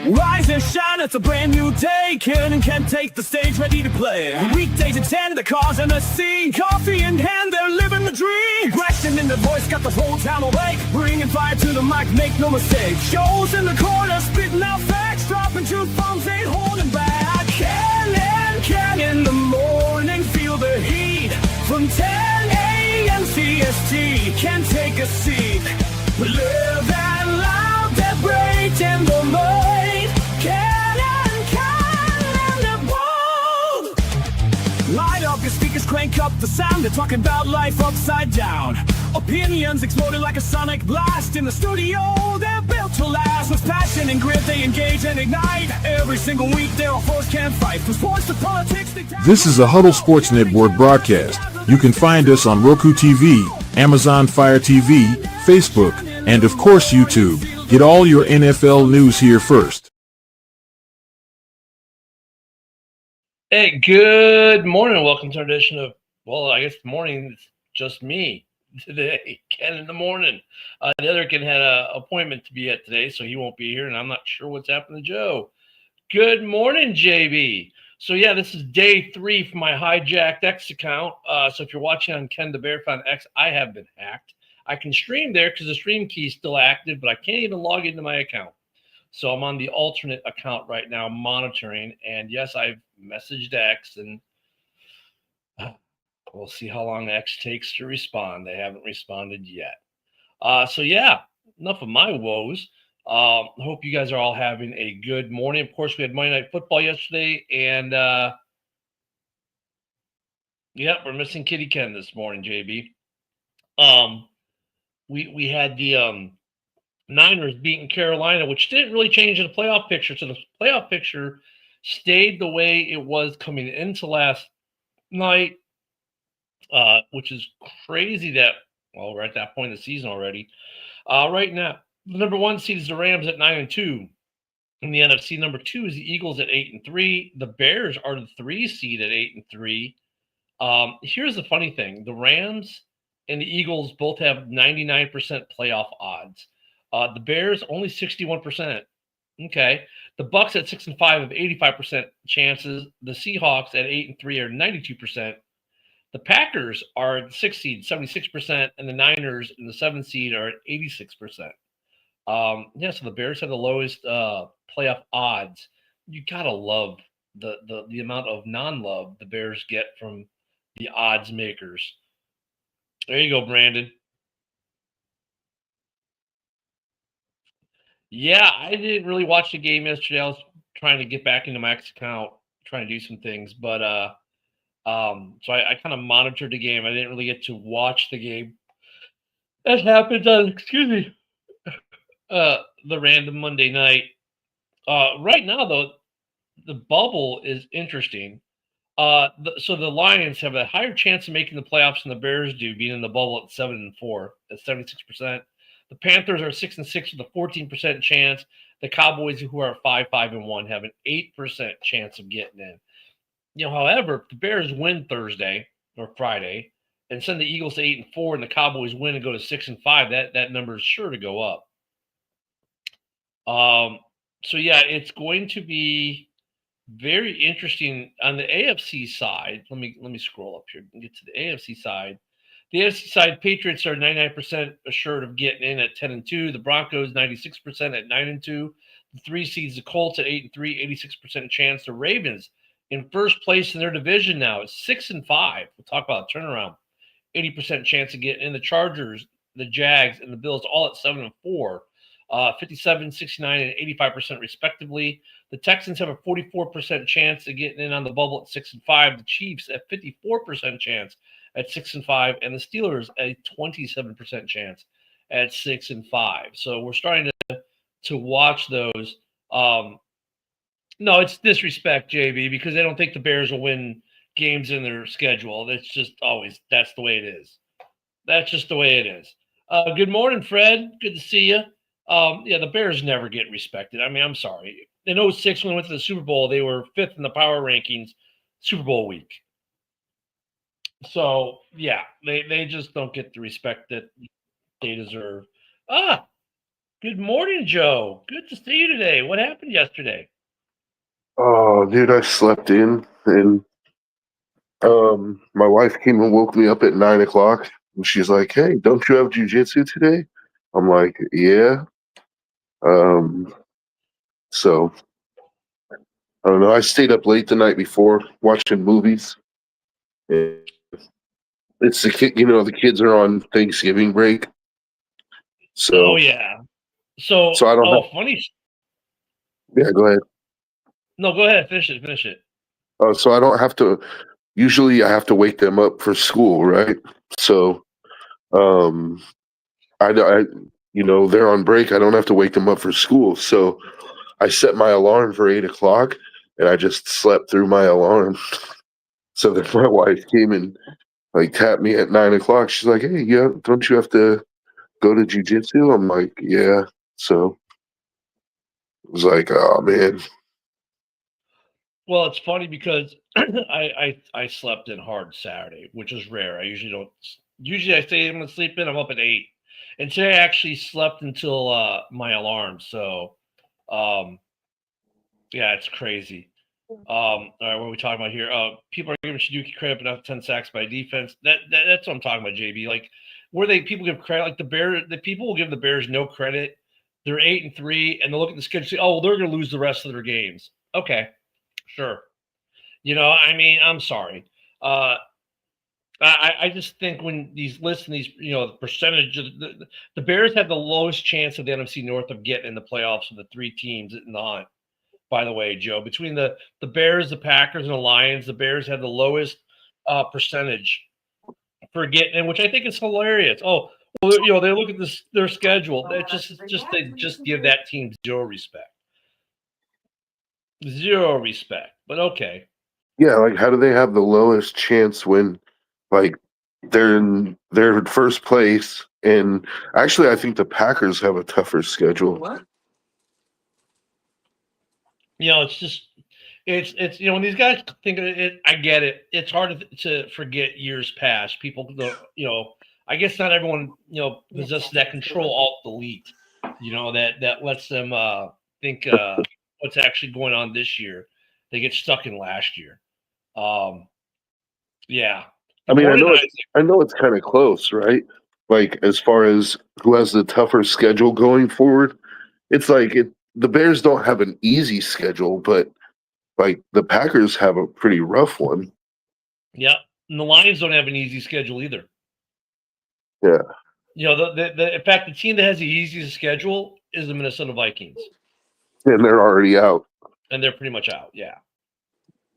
Rise and shine, it's a brand new day. Ken and Ken take the stage, ready to play. Weekdays at 10, the cars and the scene. Coffee in hand, they're living the dream. Question in the voice, got the whole town awake. Bringing fire to the mic, make no mistake. Shows in the corner, spitting out facts. Dropping truth bombs, ain't holding back. Ken and Ken in the morning, feel the heat. From 10 a.m. CST, can take a seat. We live and loud, that break in the mind. Light up your speakers, crank up the sound. They're talking about life upside down. Opinions exploding like a sonic blast. In the studio, they're built to last. With passion and grit, they engage and ignite. Every single week, they're a force can't fight. From sports to politics, This is a Huddle Sports Network broadcast. You can find us on Roku TV, Amazon Fire TV, Facebook, and of course YouTube. Get all your NFL news here first. Hey, good morning. Welcome to our edition of, well, I guess the morning it's just me today, Ken in the morning. The other Ken had an appointment to be at today, so he won't be here, and I'm not sure what's happened to Joe. Good morning, JB. So, yeah, this is day 3 for my hijacked X account. So if you're watching on Ken the Bear Fan X, I have been hacked. I can stream there because the stream key is still active, but I can't even log into my account. So I'm on the alternate account right now monitoring. And yes, I've messaged X, and we'll see how long X takes to respond. They haven't responded yet. So yeah, enough of my woes. Hope you guys are all having a good morning. Of course, we had Monday Night Football yesterday, and yeah, we're missing Kitty Ken this morning, JB. We had the Niners beating Carolina, which didn't really change the playoff picture. So the playoff picture stayed the way it was coming into last night, which is crazy that, well, we're at that point in the season already. Right now, the number 1 seed is the Rams at 9-2. In the NFC, number 2 is the Eagles at 8-3. The Bears are the 3 seed at 8-3. Here's the funny thing. The Rams and the Eagles both have 99% playoff odds. The Bears only 61%. Okay. The Bucks at 6-5 have 85% chances. The Seahawks at 8-3 are 92%. The Packers are the 6th seed, 76%, and the Niners in the 7th seed are at 86%. Yeah, so the Bears have the lowest playoff odds. You gotta love the amount of non-love the Bears get from the odds makers. There you go, Brandon. Yeah, I didn't really watch the game yesterday. I was trying to get back into my X account, trying to do some things, but so I kind of monitored the game. I didn't really get to watch the game. That happened on, excuse me, the random Monday night. Right now, though, the bubble is interesting. So the Lions have a higher chance of making the playoffs than the Bears do, being in the bubble at 7-4, at 76%. The Panthers are 6-6 with a 14% chance. The Cowboys, who are 5-5-1, have an 8% chance of getting in. You know, however, if the Bears win Thursday or Friday and send the Eagles to 8-4, and the Cowboys win and go to 6-5, that number is sure to go up. So yeah, it's going to be very interesting on the AFC side. Let me scroll up here and get to the AFC side. The AFC side, Patriots are 99% assured of getting in at 10-2. The Broncos 96% at 9-2. The 3 seeds, the Colts at 8-3, 86% chance. The Ravens in first place in their division now is 6-5. We'll talk about a turnaround. 80% chance of getting in. The Chargers, the Jags, and the Bills all at 7-4. 57, 69, and 85% respectively. The Texans have a 44% chance of getting in on the bubble at 6-5. The Chiefs at 54% chance at 6-5, and the Steelers a 27% chance at 6-5. So we're starting to watch those. No, it's disrespect, JB, because they don't think the Bears will win games in their schedule. That's just always, that's the way it is. That's just the way it is. Good morning, Fred. Good to see you. Yeah, the Bears never get respected. I mean, I'm sorry. In 2006, when they went to the Super Bowl, they were 5th in the power rankings Super Bowl week. So, yeah, they just don't get the respect that they deserve. Good morning, Joe. Good to see you today. What happened yesterday? Oh, dude, I slept in, and my wife came and woke me up at 9 o'clock, and she's like, "Hey, don't you have jujitsu today?" I'm like, "Yeah." Um, so I don't know. I stayed up late the night before watching movies. And it's the kid, the kids are on Thanksgiving break, Oh so yeah. So, I don't have. funny. Yeah, go ahead. No, go ahead. Finish it. Finish it. So I don't have to. Usually, I have to wake them up for school, right? So, um, they're on break. I don't have to wake them up for school. So I set my alarm for 8 o'clock, and I just slept through my alarm. So then my wife came and like tapped me at 9 o'clock. She's like, "Hey, yeah, don't you have to go to jujitsu?" I'm like, "Yeah." So it was like, "Oh man." Well, it's funny because I slept in hard Saturday, which is rare. I usually don't. Usually, I say I'm gonna sleep in. I'm up at 8, and today I actually slept until my alarm. So, um, yeah, it's crazy. All right, what are we talking about here? People are giving Shiduki credit, but not 10 sacks by defense. That's what I'm talking about, JB. Like, where people give credit, like the Bears, the people will give the Bears no credit. They're 8-3, and they'll look at the schedule and say, "Oh, well, they're going to lose the rest of their games." Okay, sure. I mean, I'm sorry. Uh, I just think when these lists and these, the percentage of the Bears have the lowest chance of the NFC North of getting in the playoffs of the three teams in the hunt. By the way, Joe, between the Bears, the Packers, and the Lions, the Bears had the lowest percentage for getting in, which I think is hilarious. Oh, well, they look at their schedule. That just they just give that team zero respect. But okay, Yeah, like how do they have the lowest chance when like they're in first place? And actually, I think the Packers have a tougher schedule. it's just it's when these guys think of it, I get it. It's hard to forget years past. People, I guess not everyone, possesses that control alt delete, that lets them think what's actually going on this year. They get stuck in last year. Um, yeah. I Good mean, morning, Isaac. I know it's kind of close, right? Like as far as who has the tougher schedule going forward, it's like the Bears don't have an easy schedule, but like the Packers have a pretty rough one. Yeah. And the Lions don't have an easy schedule either. Yeah. In fact, the team that has the easiest schedule is the Minnesota Vikings, And they're already out. and they're pretty much out. Yeah.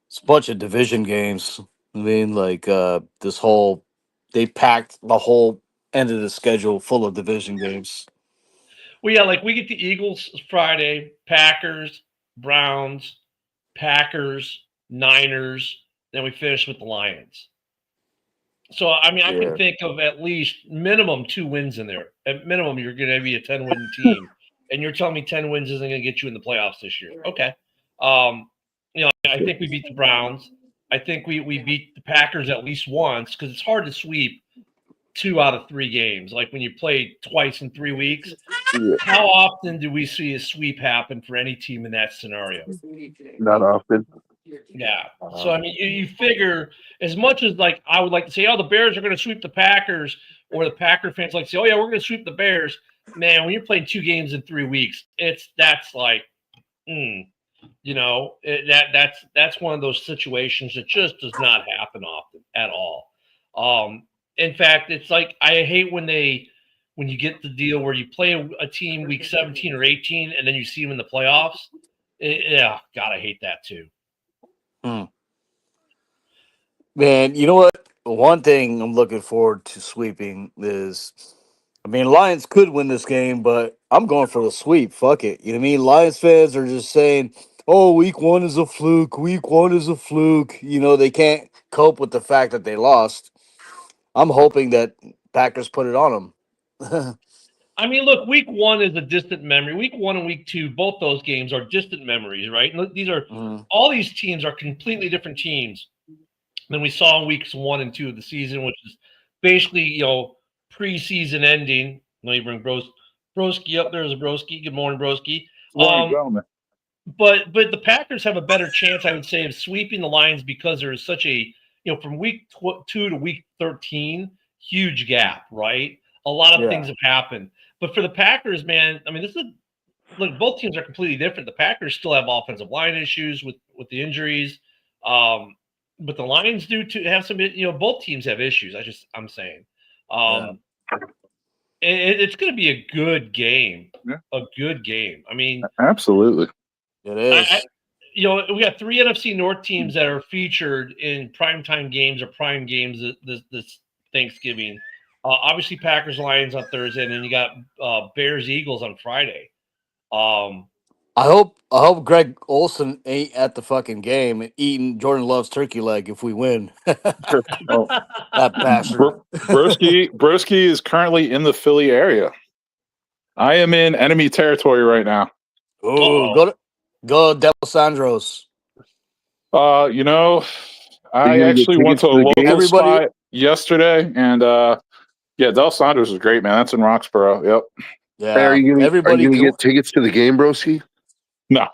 It's a bunch of division games. I mean, like they packed the whole end of the schedule full of division games. Well, yeah, like we get the Eagles Friday, Packers, Browns, Packers, Niners, then we finish with the Lions. So, I mean, I can Yeah. think of at least minimum 2 wins in there. At minimum, you're going to be a 10-win team, and you're telling me 10 wins isn't going to get you in the playoffs this year. Okay. I think we beat the Browns. I think we beat the Packers at least once because it's hard to sweep 2 out of 3 games. Like when you play twice in 3 weeks, Yeah, how often do we see a sweep happen for any team in that scenario? not often. Yeah. So I mean, you figure as much as like I would like to say, oh, the Bears are going to sweep the Packers, or the Packer fans like to say, oh yeah, we're going to sweep the Bears. Man, when you're playing 2 games in 3 weeks, that's like, that's one of those situations that just does not happen often at all. In fact, it's like I hate when you get the deal where you play a team week 17 or 18 and then you see them in the playoffs. Yeah, God, I hate that too. Hmm. Man, you know what? One thing I'm looking forward to sweeping is, I mean, Lions could win this game, but I'm going for the sweep. Fuck it. You know what I mean? Lions fans are just saying, oh, week one is a fluke. Week one is a fluke. They can't cope with the fact that they lost. I'm hoping that Packers put it on them. I mean, look, week one is a distant memory. Week one and week two, both those games are distant memories, right? And these are Mhm. all these teams are completely different teams than we saw in weeks 1 and 2 of the season, which is basically preseason ending. No, you bring Broski up there is Broski. Good morning, Broski. Morning, gentlemen. But the Packers have a better chance, I would say, of sweeping the Lions because there is such a from week 2 to week 13, huge gap, right? A lot of things have happened. But for the Packers, man, I mean, look, both teams are completely different. The Packers still have offensive line issues with the injuries, but the Lions do too have some. Both teams have issues. I'm saying, it's going to be a good game. Yeah. A good game. I mean, Absolutely. It is. We got 3 NFC North teams that are featured in primetime games or prime games this Thanksgiving. Obviously, Packers Lions on Thursday, and then you got Bears Eagles on Friday. I hope Greg Olson ain't at the fucking game and eating Jordan Love's turkey leg if we win. Oh, That bastard. Broski is currently in the Philly area. I am in enemy territory right now. Oh, go Delisandros. I actually went to a local Everybody- spot yesterday, and Del Sanders is great, man. That's in Roxborough. Yep. Yeah, Hey, are you everybody gonna can- get tickets to the game, broski? No.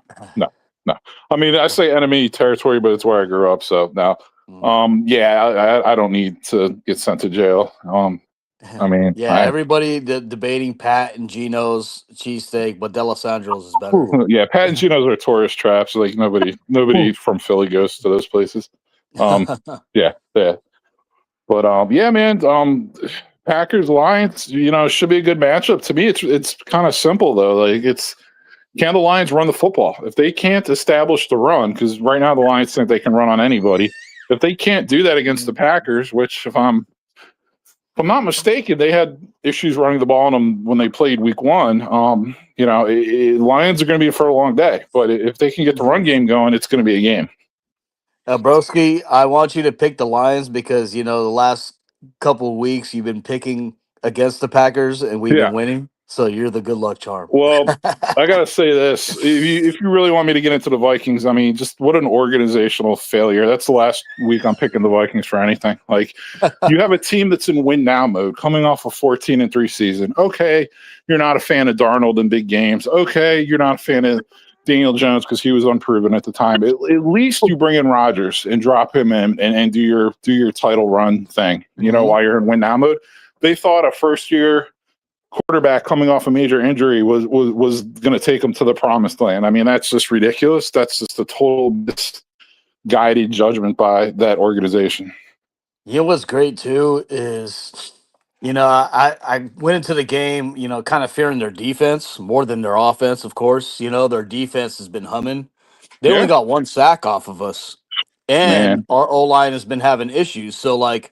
I mean, I say enemy territory, but it's where I grew up. So now, I don't need to get sent to jail. I mean, everybody debating Pat and Gino's cheesesteak, but Delisandros is better. yeah, Pat and Gino's are tourist traps. Like nobody from Philly goes to those places. Yeah. But man. Packers Lions, should be a good matchup. To me, it's kind of simple though. Like can the Lions run the football? If they can't establish the run, because right now the Lions think they can run on anybody. If they can't do that against the Packers, which if I'm not mistaken, they had issues running the ball on them when they played week 1. Lions are going to be for a long day, but if they can get the run game going, it's going to be a game. Broski, I want you to pick the Lions because the last couple of weeks you've been picking against the Packers and we've been winning. So you're the good luck charm. Well, I gotta say this: if you really want me to get into the Vikings, I mean, just what an organizational failure. That's the last week I'm picking the Vikings for anything. Like, you have a team that's in win now mode, coming off a 14-3 season. Okay, you're not a fan of Darnold in big games. Okay, you're not a fan of Daniel Jones because he was unproven at the time. At least you bring in Rodgers and drop him in and do your title run thing. While you're in win now mode. They thought a first year quarterback coming off a major injury was going to take them to the promised land. I mean, that's just ridiculous. That's just a total misguided judgment by that organization. What's great too is, I went into the game, kind of fearing their defense more than their offense, of course. Their defense has been humming. They only got 1 sack off of us. And our O-line has been having issues. So, like,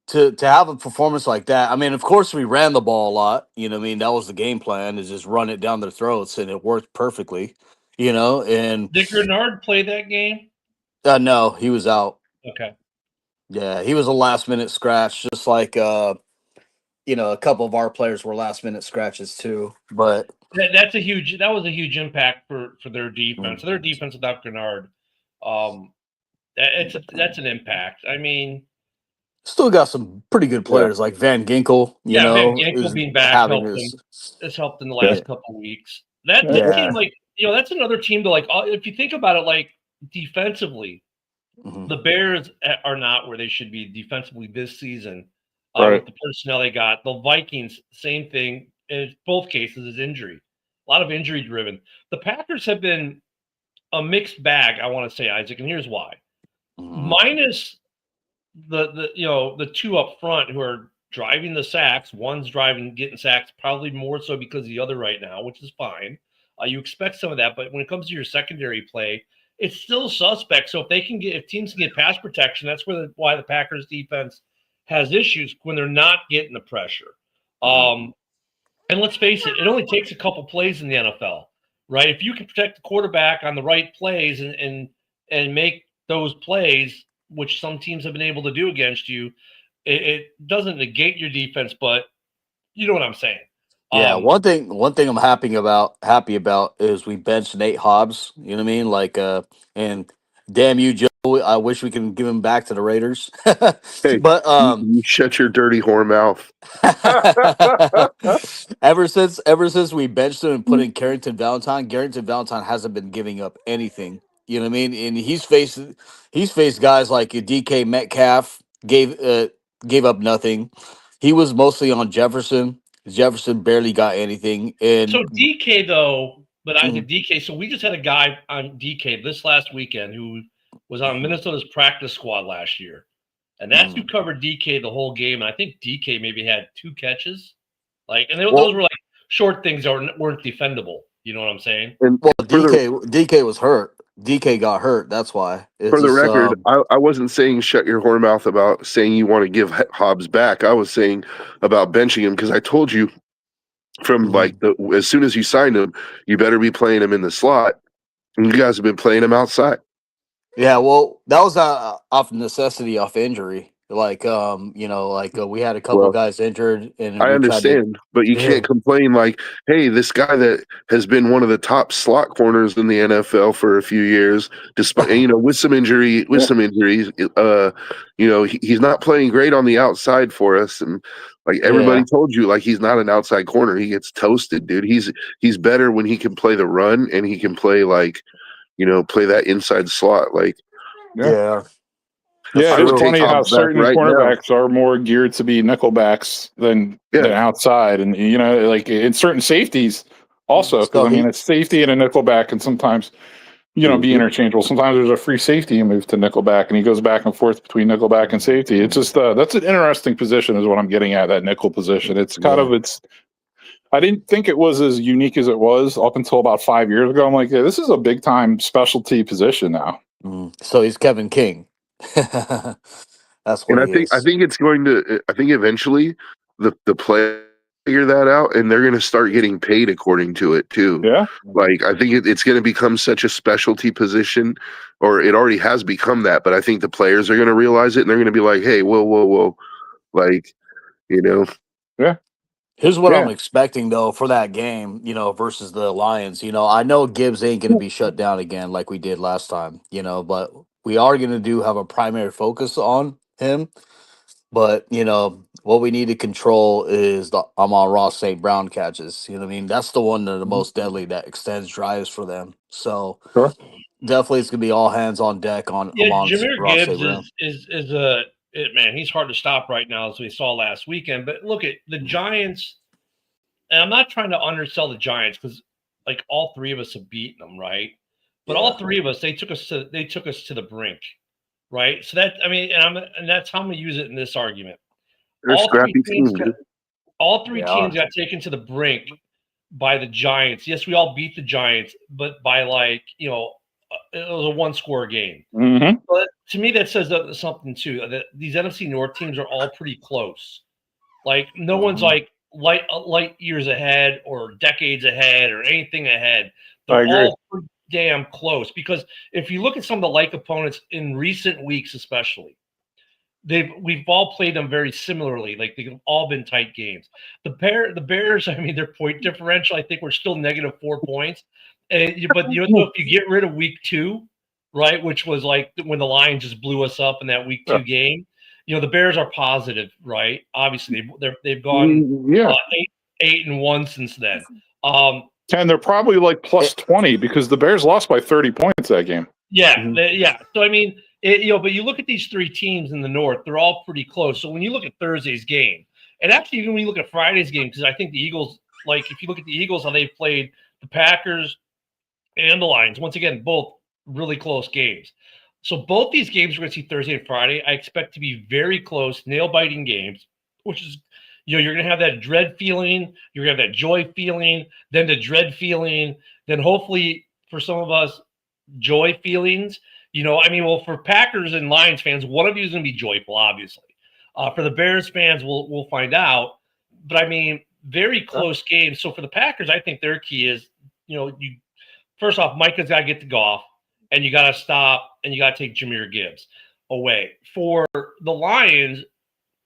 to have a performance like that, I mean, of course, we ran the ball a lot. That was the game plan, is just run it down their throats, and it worked perfectly. And did Grenard play that game? No, he was out. Okay. Yeah, he was a last-minute scratch, just like a couple of our players were last-minute scratches too. But that was a huge impact for their defense. Their defense without Grenard, that's an impact. I mean, still got some pretty good players like Van Ginkel. Van Ginkel being back has helped in the last couple of weeks. That team, like, that's another team to, like, if you think about it, like, defensively, the Bears are not where they should be defensively this season with the personnel they got. The Vikings, same thing. In both cases is injury. A lot of injury driven. The Packers have been a mixed bag, I want to say, Isaac, and here's why. Minus the 2 up front who are driving the sacks. One's getting sacks, probably more so because of the other right now, which is fine. You expect some of that, but when it comes to your secondary play, it's still suspect. So if teams can get pass protection, that's why the Packers defense has issues when they're not getting the pressure. And let's face it only takes a couple plays in the NFL, right? If you can protect the quarterback on the right plays and make those plays, which some teams have been able to do against you, it doesn't negate your defense, but you know what I'm saying. Yeah, one thing I'm happy about is we benched Nate Hobbs. You know what I mean? Like, and Damn you, Joe. I wish we could give him back to the Raiders. Hey, But you shut your dirty whore mouth. ever since we benched him and put in Carrington Valentine hasn't been giving up anything. You know what I mean? And he's faced guys like DK Metcalf gave up nothing. He was mostly on Jefferson. Jefferson barely got anything. So And DK though, but I Mhm, think DK. So we just had a guy on DK this last weekend who was on Minnesota's practice squad last year, and that's who mhm. covered DK the whole game. And I think DK maybe had 2 catches, those well, were like short things that weren't defendable. You know what I'm saying? And well, for the DK was hurt. DK got hurt. That's why. It's for the just record, I wasn't saying shut your whore mouth about saying you want to give Hobbs back. I was saying about benching him because I told you from mhm. as soon as you signed him, you better be playing him in the slot. And you guys have been playing him outside. Yeah, well, that was off necessity, off injury. We had a couple Well, guys injured, and I we tried to. understand, but you Yeah, can't complain like, hey, this guy that has been one of the top slot corners in the NFL for a few years, despite with some injuries, he's not playing great on the outside for us, and like everybody yeah, told you, like he's not an outside corner. He gets toasted, dude. He's better when he can play the run and he can play play that inside slot. Like Yeah. yeah. That's Yeah, I it is would true. take funny how Hobbs back certain right now. cornerbacks are more geared to be nickelbacks than Yeah. outside, and like in certain safeties also, because So I mean, he, a safety and a nickelback can sometimes be Mhm. interchangeable. Sometimes there's a free safety you move to nickelback, and he goes back and forth between nickelback and safety. It's just that's an interesting position, is what I'm getting at. That nickel position. It's kind yeah. of it's. I didn't think it was as unique as it was up until about 5 years ago. I'm like, yeah, this is a big time specialty position now. So he's Kevin King. That's And what he I is. think it's going to. I think eventually the play figure that out, and they're going to start getting paid according to it too. Yeah. Like I think it's going to become such a specialty position, or it already has become that. But I think the players are going to realize it, and they're going to be like, "Hey, whoa, whoa, whoa!" Like you know, Yeah. Here's what I'm Yeah. expecting though for that game, versus the Lions. I know Gibbs ain't going to be shut down again like we did last time, but we are going to have a primary focus on him. But what we need to control is the Amon Ross St. Brown catches. You know what I mean? That's the one of the most deadly that extends drives for them. So Sure. definitely it's gonna be all hands on deck on Yeah, Amon Jameer Ross St. Gibbs Brown. is a man. He's hard to stop right now, as we saw last weekend. But look at the Giants, and I'm not trying to undersell the Giants because like all three of us have beaten them, right? But Yeah. all three of us, they took us to the brink, right? So that I mean, and that's how I'm gonna use it in this argument. they're a All three scrappy teams team, got dude. all three They are. teams got taken to the brink by the Giants. Yes, we all beat the Giants, but by it was a one-score game. Hmm. But to me, that says something too. That these NFC North teams are all pretty close. Like no one's Mhm. like light years ahead or decades ahead or anything ahead. I They're agree. all pretty damn close. Because if you look at some of the like opponents in recent weeks, especially, we've all played them very similarly. Like they've all been tight games. The Bears, I mean, their point differential, I think we're still -4 points. But if you get rid of week 2, right, which was like when the Lions just blew us up in that week Yeah. 2 game, the Bears are positive, right? Obviously, they've gone Yeah. 8-1 since then. Um, And they're probably like Eh, plus 20 because the Bears lost by 30 points that game. Yeah, Mhm. yeah. So I mean, but you look at these three teams in the North; they're all pretty close. So when you look at Thursday's game, and actually even when you look at Friday's game, because I think the Eagles, like if you look at the Eagles, how they've played the Packers and the Lions, once again, both really close games. So both these games we're going to see Thursday and Friday, I expect to be very close, nail-biting games, which is, you're going to have that dread feeling, you're going to have that joy feeling, then the dread feeling, then hopefully for some of us, joy feelings. Well, for Packers and Lions fans, one of you is going to be joyful, obviously. For the Bears fans, we'll find out. But I mean, very close games. So for the Packers, I think their key is, you first off, Micah's got to get to Goff, and you got to stop, and you got to take Jameer Gibbs away. For the Lions,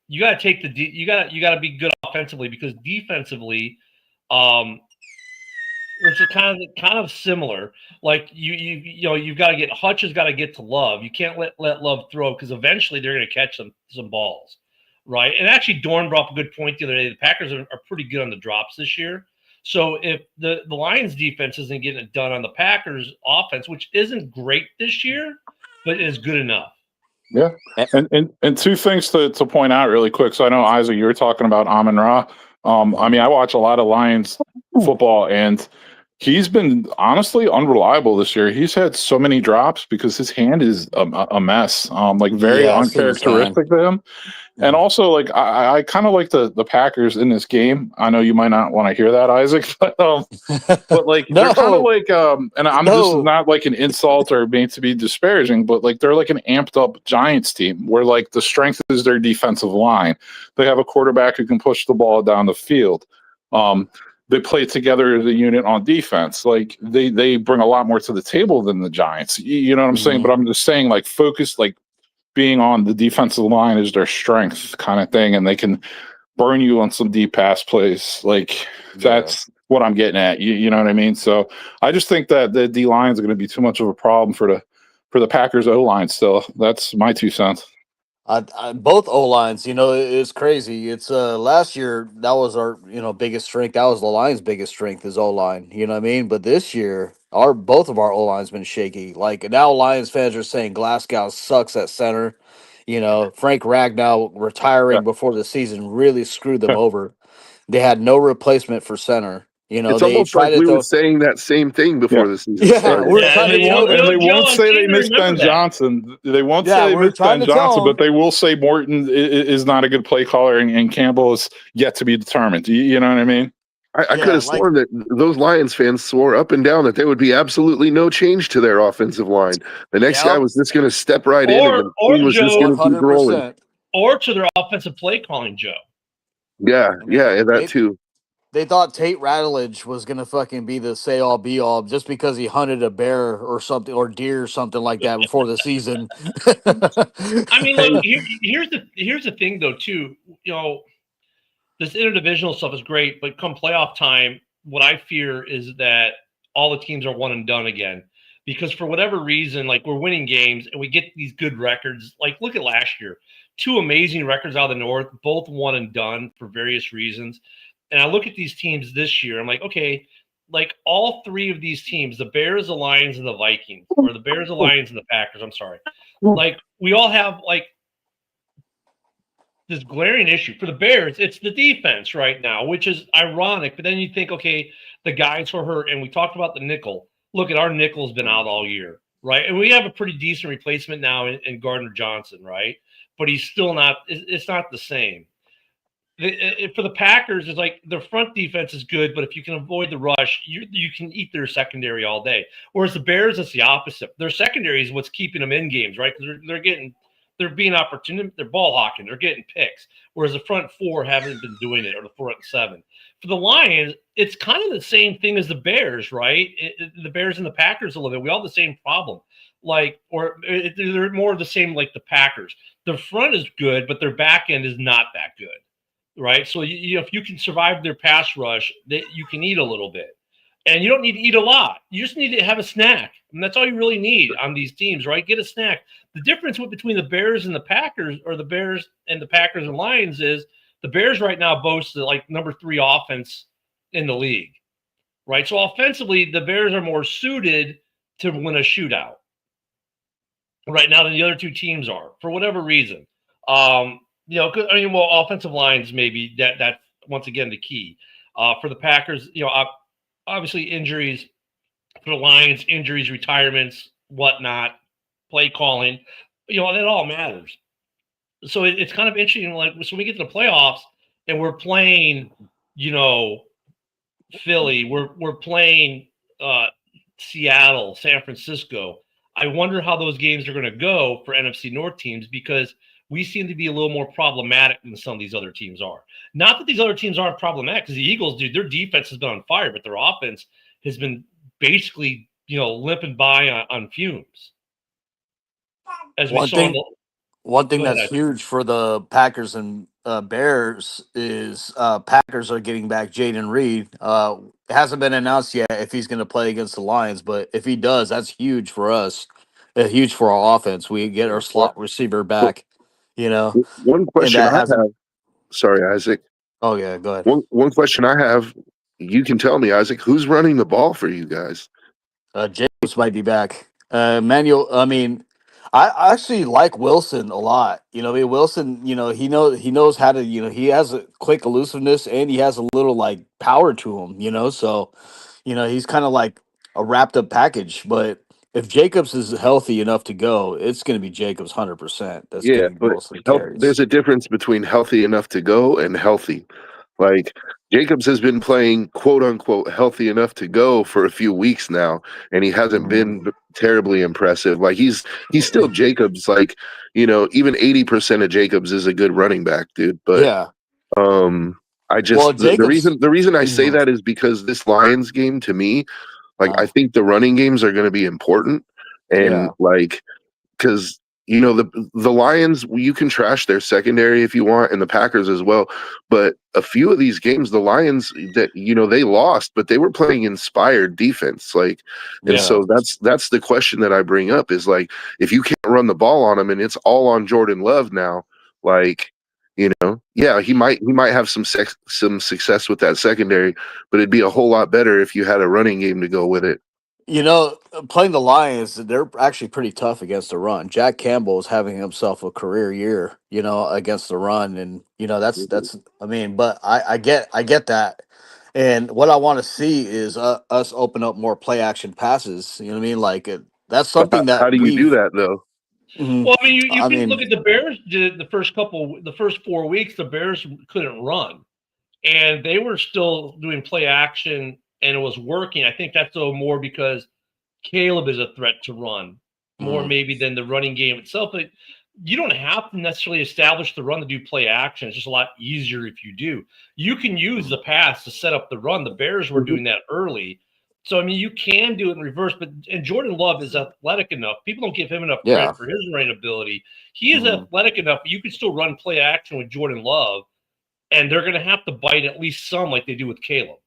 you got to take you got to be good offensively because defensively, um, which is kind of similar. Like you've got to get Hutch has got to get to Love. You can't let Love throw because eventually they're going to catch some balls, right? And actually, Dorn brought up a good point the other day. The Packers are pretty good on the drops this year. So if the Lions defense isn't getting it done on the Packers offense, which isn't great this year, but is good enough. Yeah. And two things to point out really quick. So I know, Isaac, you were talking about Amon Ra. I mean, I watch a lot of Lions football, and he's been honestly unreliable this year. He's had so many drops because his hand is a mess. Like very Yeah, I see his hand. uncharacteristic to him. And also, like I kind of like the Packers in this game. I know you might not want to hear that, Isaac, but like they're kind of like and this is not like an insult or meant to be disparaging, but like they're like an amped up Giants team where like the strength is their defensive line. They have a quarterback who can push the ball down the field. They play together as a unit on defense. Like they bring a lot more to the table than the Giants. You know what I'm saying? But I'm just saying, like, focus, like being on the defensive line is their strength kind of thing, and they can burn you on some deep pass plays. Like that's what I'm getting at. You know what I mean? So I just think that the D line is going to be too much of a problem for the Packers O line. Still, that's my 2 cents. Both O lines, it's crazy. It's last year that was our biggest strength. That was the Lions' biggest strength is O line. You know what I mean? But this year, both of our O lines been shaky. Like now, Lions fans are saying Glasgow sucks at center. Frank Ragnow retiring before the season really screwed them over. They had no replacement for center. It's they almost tried like we to were saying that same thing before the season started. trying to they won't say they miss Ben Johnson. They won't say they miss Ben Johnson, but they will say Morton is not a good play caller, and Campbell is yet to be determined. You know what I mean? I could have sworn that those Lions fans swore up and down that there would be absolutely no change to their offensive line. The next guy was just going to step right in, and the team was just going to keep rolling. Or to their offensive play calling, Joe. Yeah, that too. They thought Tate Rattledge was gonna fucking be the say all be all just because he hunted a bear or something or deer or something like that before the season. I mean, look, here's the thing though too. This interdivisional stuff is great, but come playoff time, what I fear is that all the teams are one and done again. Because for whatever reason, like we're winning games and we get these good records. Like look at last year, 2 amazing records out of the North, both one and done for various reasons. And I look at these teams this year, I'm like, okay, like all 3 of these teams, the Bears, the Lions, and the Vikings, or the Bears, the Lions, and the Packers, I'm sorry. Like we all have like this glaring issue. For the Bears, it's the defense right now, which is ironic. But then you think, okay, the guys were hurt, and we talked about the nickel. Look at our nickel's been out all year, right? And we have a pretty decent replacement now in Gardner Johnson, right? But he's still not. It's not the same. For the Packers, it's like their front defense is good, but if you can avoid the rush, you can eat their secondary all day. Whereas the Bears, it's the opposite. Their secondary is what's keeping them in games, right? Because they're being opportunistic, they're ball hawking, they're getting picks. Whereas the front 4 haven't been doing it, or the front 7. For the Lions, it's kind of the same thing as the Bears, right? The Bears and the Packers a little bit. We all have the same problem. They're more of the same like the Packers. Their front is good, but their back end is not that good. Right, so if you can survive their pass rush, you can eat a little bit, and you don't need to eat a lot. You just need to have a snack, and that's all you really need on these teams, right? Get a snack. The difference between the Bears and the Packers, or the Bears and the Packers and Lions, is the Bears right now boast like number 3 offense in the league, right? So offensively, the Bears are more suited to win a shootout right now than the other 2 teams are for whatever reason. Offensive lines, maybe that's once again the key. For the Packers, obviously injuries. For the Lions, injuries, retirements, whatnot, play calling, that all matters. So it's kind of interesting. Like, so we get to the playoffs and we're playing, Philly, we're playing Seattle, San Francisco. I wonder how those games are going to go for NFC North teams, because we seem to be a little more problematic than some of these other teams are. Not that these other teams aren't problematic, because the Eagles, dude, their defense has been on fire, but their offense has been basically, limping by on fumes. As we saw. One thing that's huge for the Packers and Bears is Packers are getting back Jaden Reed. hasn't been announced yet if he's going to play against the Lions, but if he does, that's huge for us. Huge for our offense. We get our slot receiver But back, you know, one and question that I hasn't. have, sorry, Isaac. Oh yeah, go ahead. One question I have, you can tell me, Isaac, who's running the ball for you guys? Jacobs might be back. Manuel. I mean, I actually like Wilson a lot. You know, I mean, Wilson. You know, he knows how to. You know, he has a quick elusiveness and he has a little like power to him. You know, so he's kind of like a wrapped up package. But if Jacobs is healthy enough to go, it's going to be Jacobs 100%. That's Yeah, getting but mostly carries. there's a difference between healthy enough to go and healthy. Like Jacobs has been playing quote unquote healthy enough to go for a few weeks now, and he hasn't Mhm. been terribly impressive. Like he's still Jacobs. Like even 80% of Jacobs is a good running back, dude. But Yeah. um, I Well, just Jacobs. the reason I say Mhm. that is because this Lions game to me, like I Uh, think the running games are going to be important, and yeah. like because the Lions, you can trash their secondary if you want, and the Packers as well. But a few of these games, the Lions that they lost, but they were playing inspired defense. Like, and Yeah. so that's the question that I bring up is like, if you can't run the ball on them, and it's all on Jordan Love now, like. Yeah, he might have some success with that secondary, but it'd be a whole lot better if you had a running game to go with it. Playing the Lions, they're actually pretty tough against the run. Jack Campbell is having himself a career year, against the run, and that's. I mean, but I get that, and what I want to see is us open up more play action passes. You know what I mean? Like that's But something how that do you do we've. that though? Mhm. Well, I mean, you I can look mean, at the Bears. Did the first 4 weeks, the Bears couldn't run, and they were still doing play action, and it was working. I think that's though more because Caleb is a threat to run more mhm. maybe than the running game itself. But you don't have to necessarily establish the run to do play action. It's just a lot easier if you do. You can use the pass to set up the run. The Bears were Mhm. doing that early. So I mean, you can do it in reverse, but and Jordan Love is athletic enough. People don't give him enough Yeah. credit for his running ability. He is Mhm. athletic enough, but you can still run play action with Jordan Love, and they're going to have to bite at least some, like they do with Caleb.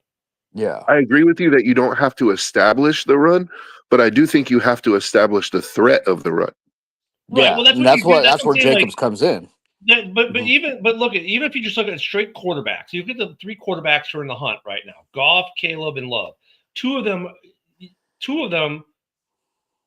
Yeah. I agree with you that you don't have to establish the run, but I do think you have to establish the threat of the run. Right. Yeah, Well, that's and what you do. That's that's what I'm where saying. Like Jacobs comes in. that, but Mhm. even if you just look at straight quarterbacks, you get the three quarterbacks who are in the hunt right now: Goff, Caleb, and Love. Two of them, two of them,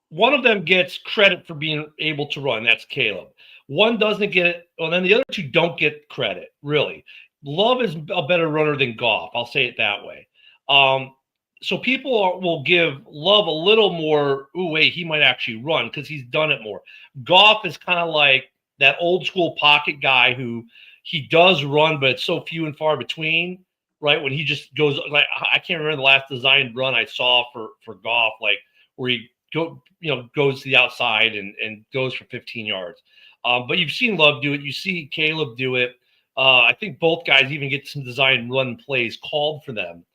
one of them gets credit for being able to run. That's Caleb. One doesn't get it. Well, then the other two don't get credit. Really, Love is a better runner than Goff. I'll say it that way. Um, so people will give Love a little more. Ooh, wait, he might actually run because he's done it more. Goff is kind of like that old school pocket guy who he does run, but it's so few and far between. Right when he just goes like I can't remember the last designed run I saw for Goff, like where he goes to the outside and goes for 15 yards. But you've seen Love do it. You see Caleb do it. I think both guys even get some design run plays called for them.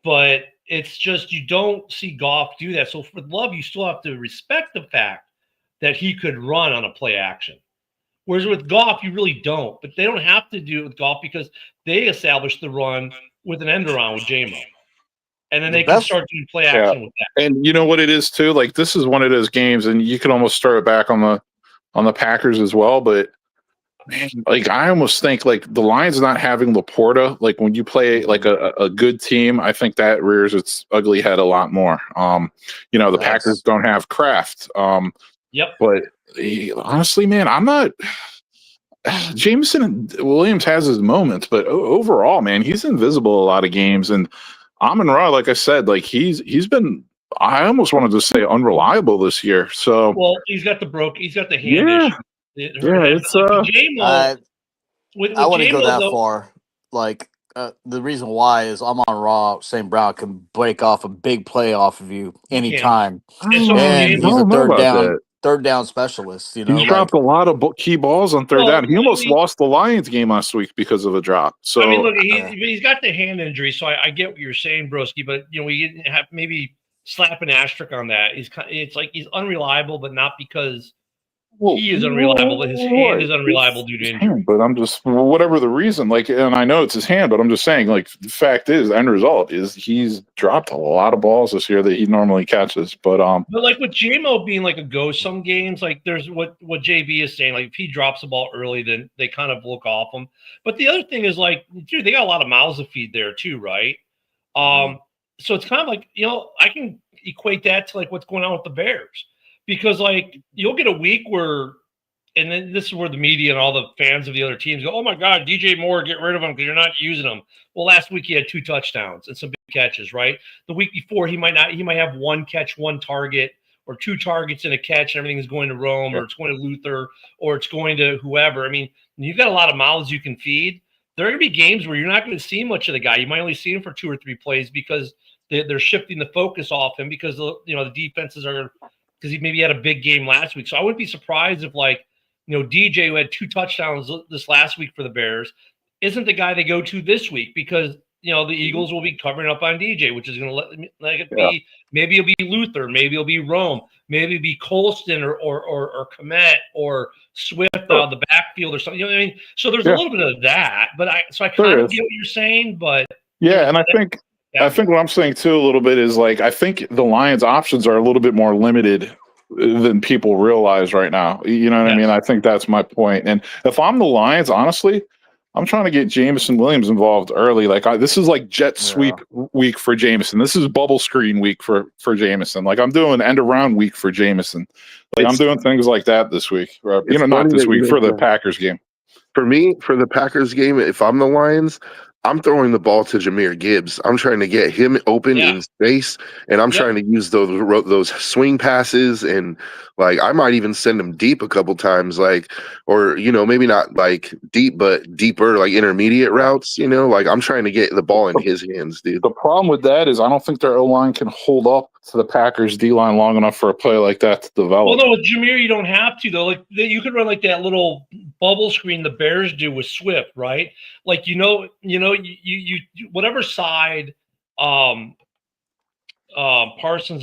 But it's just you don't see Goff do that. So for Love, you still have to respect the fact that he could run on a play action. Whereas with Goff, you really don't. But they don't have to do it with Goff because they established the run with an end around with JMO. And then The they can best. start doing play Yeah. action with that. And you know what it is too? Like this is one of those games, and you can almost start it back on the Packers as well. But man, like I almost think like the Lions not having Laporta, like when you play like a good team, I think that rears its ugly head a lot more. The Packers That's don't have Kraft. Yep. But honestly, man, I'm not. Jameson Williams has his moments, but overall, man, he's invisible a lot of games. And Amon Ra, like I said, like he's been. I almost wanted to say unreliable this year. So Well, he's got the hand yeah, issue. It hurt yeah, him. it's But like with JMO, I I with wouldn't go JMO that though, far. Like the reason why is I'm on Raw. St. Brown can break off a big play off of you he can. anytime, And so can and I he's JMO. a don't know about that. third down specialist. He's dropped Like a lot of key balls on third Well, down. He almost I mean, lost the Lions game last week because of a drop. So look, he's got the hand injury, so I get what you're saying, Broski. But we didn't have maybe slap an asterisk on that. It's like he's unreliable, but not because he is unreliable. His hand is unreliable due to injury. But I'm just whatever the reason, like, and I know it's his hand, but I'm just saying, like, the fact is, the end result is he's dropped a lot of balls this year that he normally catches. But like with JMO being like a ghost, some games, like there's what JB is saying, like if he drops the ball early, then they kind of look off him. But the other thing is, like, dude, they got a lot of mouths to feed there too, right? So it's kind of like, I can equate that to like what's going on with the Bears, because like you'll get a week where, and then this is where the media and all the fans of the other teams go, oh my God, DJ Moore, get rid of him because you're not using him. Well, last week he had 2 touchdowns and some big catches, right? The week before he might have 1 catch, 1 target, or 2 targets and a catch, and everything is going to Rome, or it's going to Luther, or it's going to whoever. I mean, you've got a lot of mouths you can feed. There are going to be games where you're not going to see much of the guy. You might only see him for 2 or 3 plays because they're shifting the focus off him because the defenses are, because he maybe had a big game last week. So I wouldn't be surprised if, like, DJ, who had 2 touchdowns this last week for the Bears, isn't the guy they go to this week, because the Eagles will be covering up on DJ, which is going to let it be. Maybe it'll be Luther, maybe it'll be Rome, maybe it'll be Colston or Komet or Swift out of the backfield or something. You know what I mean? So there's a little bit of that, but I kind of get what you're saying, but and I think what I'm saying too a little bit is, like, I think the Lions' options are a little bit more limited than people realize right now. You know what I mean? I think that's my point. And if I'm the Lions, honestly, I'm trying to get Jameson Williams involved early. Like, this is like jet sweep week for Jameson. This is bubble screen week for Jameson. Like, I'm doing end around week for Jameson. Like, I'm doing things like that this week. Not this week, for the Packers game. For me, for the Packers game, if I'm the Lions, I'm throwing the ball to Jahmyr Gibbs. I'm trying to get him open in space, and I'm trying to use those swing passes, and like I might even send him deep a couple times, like, or maybe not like deep, but deeper, like intermediate routes. Like I'm trying to get the ball in his hands, dude. The problem with that is I don't think their O-line can hold up to the Packers D-line long enough for a play like that to develop. Well, no, with Jahmyr, you don't have to, though. Like, you could run like that little bubble screen the Bears do with Swift, right? Like, you whatever side Parsons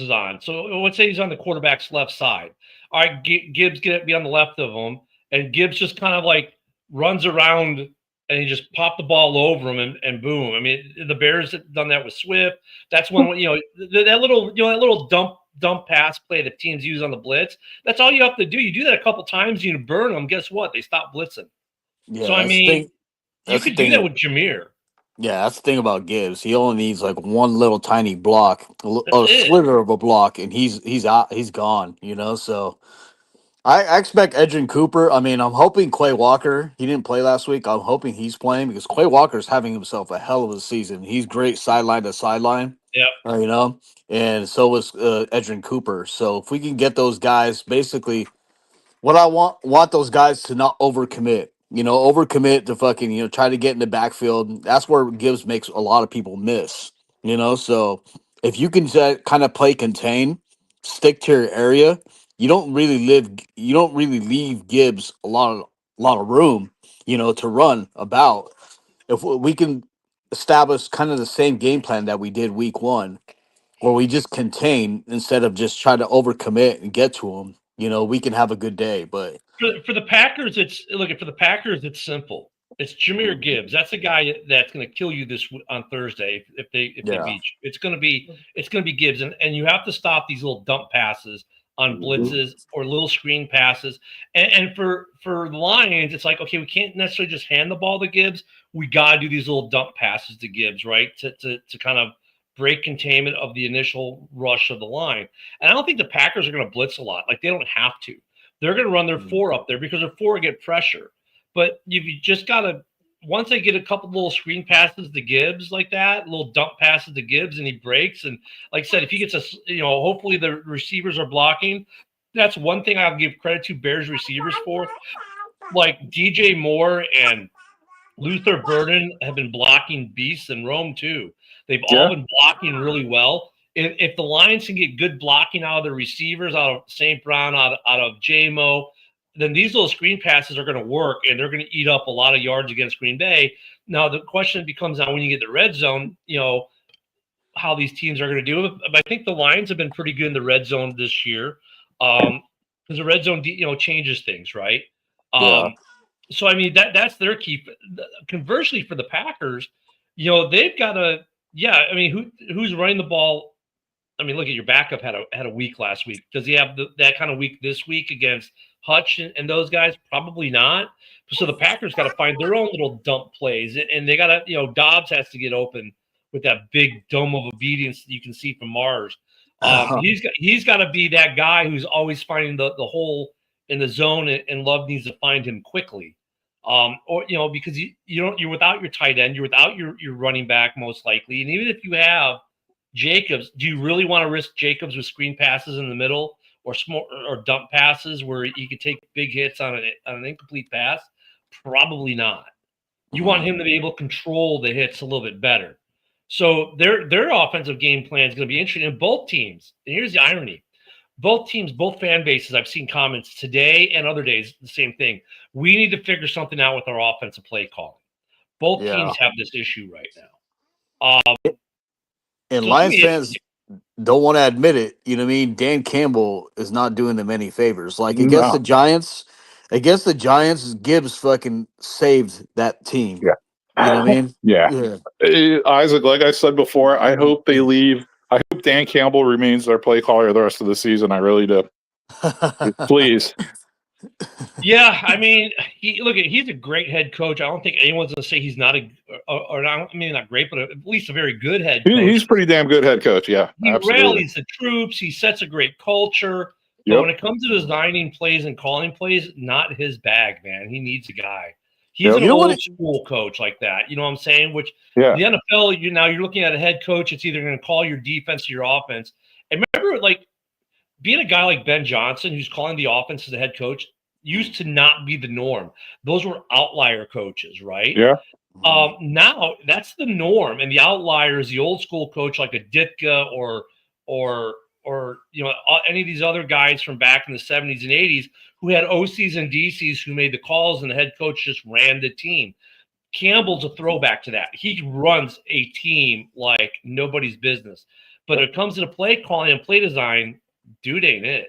is on. So let's say he's on the quarterback's left side. All right, Gibbs be on the left of him, and Gibbs just kind of like runs around and he just popped the ball over him, and boom. I mean, the Bears have done that with Swift. That's one, that little dump pass play that teams use on the blitz. That's all you have to do. You do that a couple times, you burn them. Guess what? They stop blitzing. Yeah, so I mean, you could do that with Jahmyr. Yeah, that's the thing about Gibbs. He only needs like one little tiny block, a slither of a block, and he's out. He's gone. So I expect Edgerrin Cooper. I mean, I'm hoping Quay Walker. He didn't play last week. I'm hoping he's playing because Quay Walker's having himself a hell of a season. He's great sideline to sideline. Yeah. And so is Edgerrin Cooper. So if we can get those guys, basically, what I want those guys to not overcommit. Overcommit to fucking try to get in the backfield. That's where Gibbs makes a lot of people miss. So if you can kind of play contain, stick to your area. You don't really leave Gibbs a lot of room, to run about. If we can establish kind of the same game plan that we did week 1, where we just contain instead of just try to overcommit and get to him, we can have a good day. But for the Packers, it's simple. It's Jahmyr Gibbs. That's the guy that's going to kill you on Thursday if they beat you. It's going to be Gibbs, and you have to stop these little dump passes on blitzes or little screen passes. And for the Lions, it's like, okay, we can't necessarily just hand the ball to Gibbs. We got to do these little dump passes to Gibbs, right, to kind of break containment of the initial rush of the line. And I don't think the Packers are going to blitz a lot. Like, they don't have to. They're going to run their 4 up there because their 4 get pressure. But you just got to, once they get a couple little screen passes to Gibbs like that, little dump passes to Gibbs, and he breaks. And like I said, if he gets hopefully the receivers are blocking. That's one thing I'll give credit to Bears receivers for. Like DJ Moore and Luther Burden have been blocking beasts, and Rome too. They've all been blocking really well. If the Lions can get good blocking out of the receivers, out of St. Brown, out of JMO, then these little screen passes are going to work, and they're going to eat up a lot of yards against Green Bay. Now, the question becomes now when you get the red zone, how these teams are going to do it. But I think the Lions have been pretty good in the red zone this year. because the red zone, changes things, right? Yeah. So I mean that's their key. Conversely, for the Packers, they've got to. Yeah, I mean, who's running the ball? I mean, look at your backup had a week last week. Does he have that kind of week this week against Hutch and those guys? Probably not. So the Packers got to find their own little dump plays, and they got to, Dobbs has to get open with that big dome of obedience that you can see from Mars. He's got to be that guy who's always finding the hole in the zone, and Love needs to find him quickly. Or because you're without your tight end, you're without your running back most likely, and even if you have Jacobs, do you really want to risk Jacobs with screen passes in the middle or dump passes where he could take big hits on an incomplete pass? Probably not. You want him to be able to control the hits a little bit better. So their offensive game plan is going to be interesting in both teams. And here's the irony. Both teams, both fan bases, I've seen comments today and other days, the same thing. We need to figure something out with our offensive play calling. Both teams have this issue right now. And Lions fans don't want to admit it. You know what I mean? Dan Campbell is not doing them any favors. Like against the Giants, Gibbs fucking saved that team. Yeah. You know what I mean? Yeah. Isaac, like I said before, I hope they leave. I hope Dan Campbell remains their play caller the rest of the season. I really do. Please. Yeah, I mean, he's a great head coach. I don't think anyone's going to say he's not not great, but at least a very good head coach. He's a pretty damn good head coach, yeah. He rallies the troops. He sets a great culture. But when it comes to designing plays and calling plays, not his bag, man. He needs a guy. He's an old school coach like that. You know what I'm saying? Which the NFL, you're looking at a head coach. It's either going to call your defense or your offense. And remember, like, being a guy like Ben Johnson, who's calling the offense as a head coach, used to not be the norm. Those were outlier coaches, right? Yeah. Now that's the norm, and the outlier is the old school coach like a Ditka or any of these other guys from back in the 70s and 80s who had OCs and DCs who made the calls, and the head coach just ran the team. Campbell's a throwback to that. He runs a team like nobody's business. But when it comes to the play calling and play design, dude ain't it.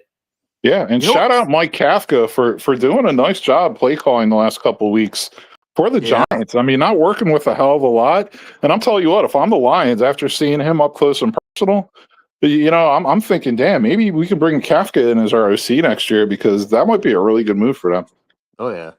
Yeah, and shout out Mike Kafka for doing a nice job play calling the last couple of weeks for the Giants. I mean, not working with a hell of a lot. And I'm telling you what, if I'm the Lions, after seeing him up close and personal, I'm thinking, damn, maybe we can bring Kafka in as our OC next year, because that might be a really good move for them. Oh yeah,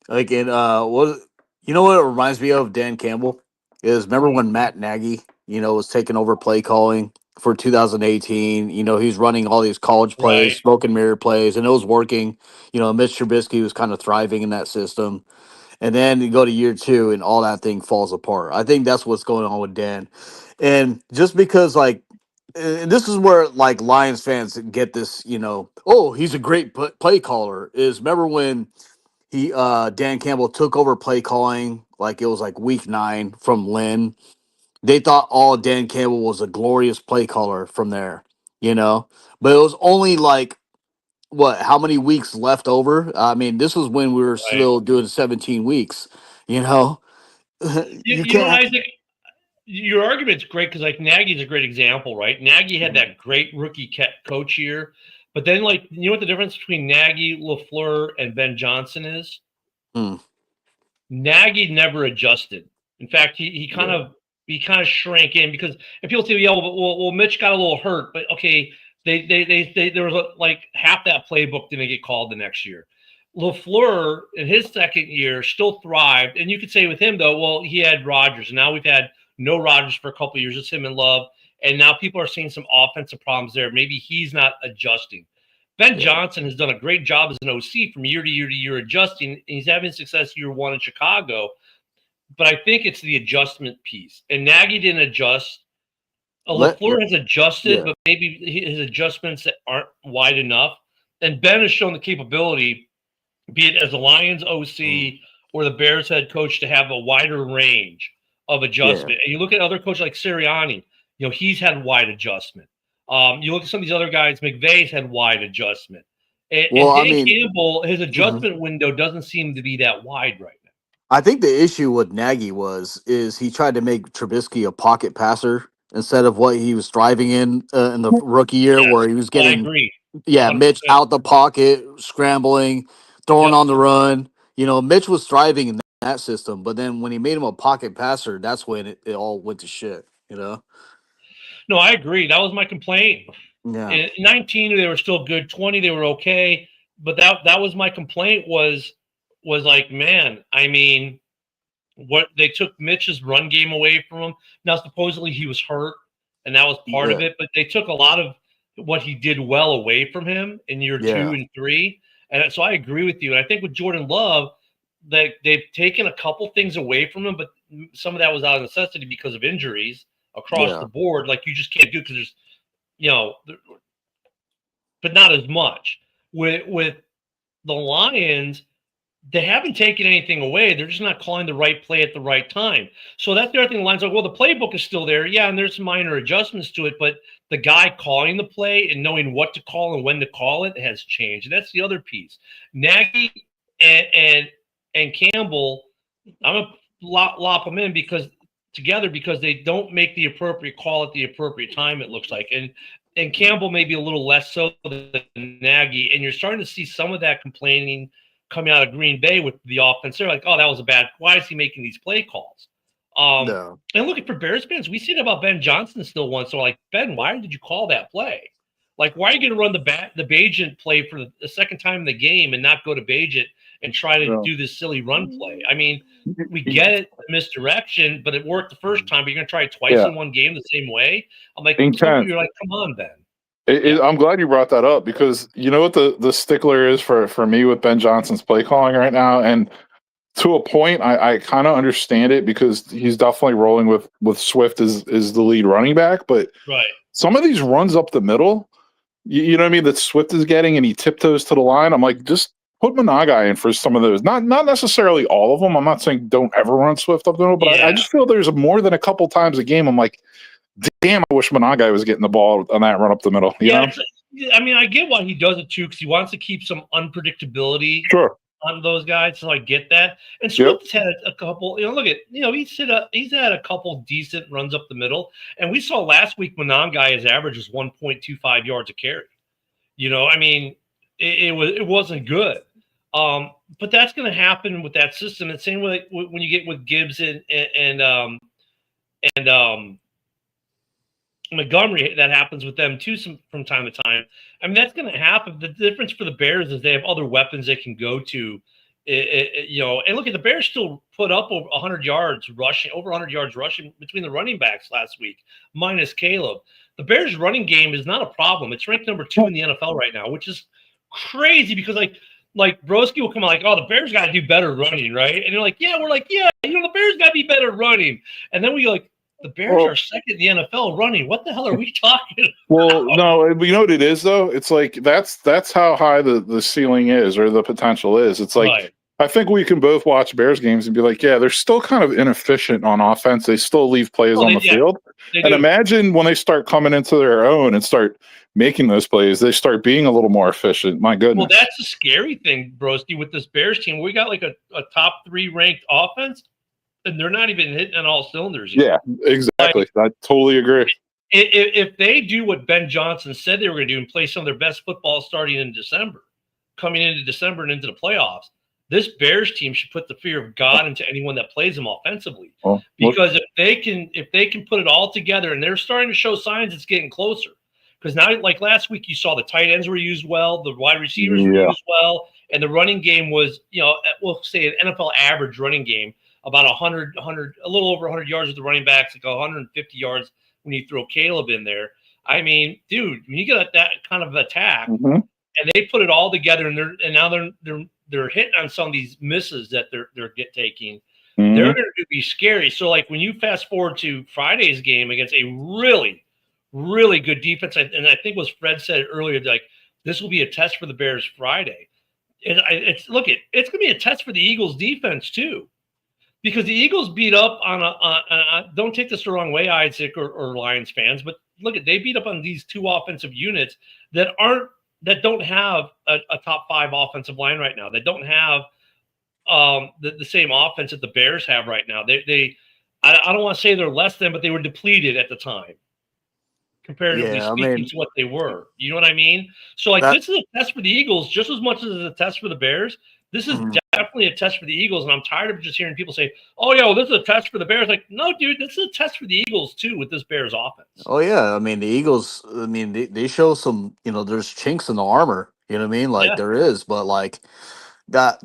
like in what it reminds me of Dan Campbell is, remember when Matt Nagy was taking over play calling for 2018. He's running all these college plays, smoke and mirror plays, and it was working. Mitch Trubisky was kind of thriving in that system. And then you go to year 2 and all that thing falls apart. I think that's what's going on with Dan. And just because, like, and this is where, like, Lions fans get this, he's a great play caller, is remember when Dan Campbell took over play calling, like it was like week 9 from Lynn. They thought Dan Campbell was a glorious play caller from there, but it was only like, how many weeks left over? I mean, this was when we were still doing 17 weeks, you can't. Isaac, your argument's great because, like, Nagy's a great example, right? Nagy had that great rookie coach year, but then, like, you know what the difference between Nagy, LaFleur, and Ben Johnson is? Nagy never adjusted. In fact, he kind of shrank in, because if people say, well, Mitch got a little hurt, but okay, there was like half that playbook didn't get called the next year. LaFleur in his second year still thrived, and you could say with him though, well, he had Rodgers, and now we've had no Rodgers for a couple of years, just him and Love, and now people are seeing some offensive problems there. Maybe he's not adjusting. Ben Johnson has done a great job as an OC from year to year to year adjusting, and he's having success year 1 in Chicago. But I think it's the adjustment piece. And Nagy didn't adjust. LaFleur has adjusted, but maybe his adjustments aren't wide enough. And Ben has shown the capability, be it as a Lions OC or the Bears head coach, to have a wider range of adjustment. And you look at other coaches like Sirianni, he's had wide adjustment. You look at some of these other guys, McVay's had wide adjustment. And Dan Campbell, his adjustment window doesn't seem to be that wide right now. I think the issue with Nagy is he tried to make Trubisky a pocket passer instead of what he was thriving in the rookie year, where he was getting Yeah, Mitch 100%. out the pocket, scrambling, throwing Yep. on the run. You know, Mitch was thriving in that system, but then when he made him a pocket passer, that's when it all went to shit. You know? No, I agree. That was my complaint. Yeah. In 19, they were still good. 20, they were okay. But that was my complaint was like, man, I mean, what they took Mitch's run game away from him. Now supposedly he was hurt, and that was part of Yeah. it. But they took a lot of what he did well away from him in year 2 Yeah. and 3. And so I agree with you. And I think with Jordan Love, they've taken a couple things away from him, but some of that was out of necessity because of injuries across Yeah. the board. Like you just can't do because there's, you know, but not as much with the Lions. They haven't taken anything away. They're just not calling the right play at the right time. So that's the other thing. The Lions are like, well, the playbook is still there. Yeah, and there's some minor adjustments to it, but the guy calling the play and knowing what to call and when to call it has changed. And that's the other piece. Nagy and Campbell, I'm gonna lop them in because they don't make the appropriate call at the appropriate time. It looks like, and Campbell maybe a little less so than Nagy, and you're starting to see some of that complaining coming out of Green Bay with the offense. They're like, oh, that was a bad. Why is he making these play calls? No. And looking for Bears fans, we see it about Ben Johnson still once. So like, Ben, why did you call that play? Like, why are you going to run the Bagent play for the second time in the game and not go to Bagent and try to do this silly run play? I mean, we get it, misdirection, but it worked the first time. But you're going to try it twice in one game the same way. I'm like, you're like, come on, Ben. I'm glad you brought that up because you know what the stickler is for me with Ben Johnson's play calling right now, and to a point, I kind of understand it because he's definitely rolling with Swift as the lead running back, but Right. some of these runs up the middle, you know what I mean, that Swift is getting, and he tiptoes to the line. I'm like, just put Monagai in for some of those. Not necessarily all of them. I'm not saying don't ever run Swift up the middle, but I just feel there's more than a couple times a game. I'm like, damn, I wish Monagai was getting the ball on that run up the middle. You know? I mean, I get why he does it too, because he wants to keep some unpredictability on those guys. So I get that. And Swift's had a couple. You know, look at he's had a couple decent runs up the middle. And we saw last week Monagai, his average was 1.25 yards a carry. You know, I mean, it wasn't good. But that's going to happen with that system. And same way when you get with Gibbs and Montgomery, that happens with them too from time to time. I mean, that's going to happen. The difference for the Bears is they have other weapons they can go to. You know, and look at the Bears still put up over 100 yards rushing, over 100 yards rushing between the running backs last week, minus Caleb. The Bears running game is not a problem. It's ranked number 2 in the NFL right now, which is crazy because like Broski will come out like, oh, the Bears got to do better running, right? And you're like, yeah, we're like, yeah, you know, the Bears got to be better running. And then we like, the Bears are second in the NFL running. What the hell are we talking about? Well, no, you know what it is though? It's like that's how high the ceiling is or the potential is. It's like I think we can both watch Bears games and be like, yeah, they're still kind of inefficient on offense. They still leave plays on the field. And imagine when they start coming into their own and start making those plays, they start being a little more efficient. My goodness. Well, that's the scary thing, Broski, with this Bears team. We got like a top 3 ranked offense, and they're not even hitting on all cylinders yet. Yeah, exactly. I totally agree. If they do what Ben Johnson said they were going to do and play some of their best football starting in December, coming into December and into the playoffs, this Bears team should put the fear of God into anyone that plays them offensively. Because if they can put it all together, and they're starting to show signs it's getting closer. Because now, like last week, you saw the tight ends were used well, the wide receivers were used well, and the running game was, you know, we'll say an NFL average running game, about 100, a little over 100 yards with the running backs, like 150 yards when you throw Caleb in there. I mean, dude, when you get that kind of attack, and they put it all together, and now they're hitting on some of these misses that they're taking. They're going to be scary. So, like when you fast forward to Friday's game against a really, really good defense, and I think was Fred said it earlier, like this will be a test for the Bears Friday. And it's going to be a test for the Eagles defense too. Because the Eagles beat up on don't take this the wrong way, Isaac or Lions fans, but look they beat up on these 2 offensive units that don't have a top 5 offensive line right now. They don't have the same offense that the Bears have right now. I don't want to say they're less than, but they were depleted at the time. comparatively Yeah, I speaking, mean to what they were. You know what I mean? So, like, that. this is a test for the Eagles just as much as it's a test for the Bears. This is Mhm. definitely a test for the Eagles, and I'm tired of just hearing people say, "Oh, yeah, well, this is a test for the Bears." Like, no, dude, this is a test for the Eagles too with this Bears offense. Oh yeah, I mean the Eagles. I mean they show some. There's chinks in the armor. You know what I mean? Like Yeah, there is, but like that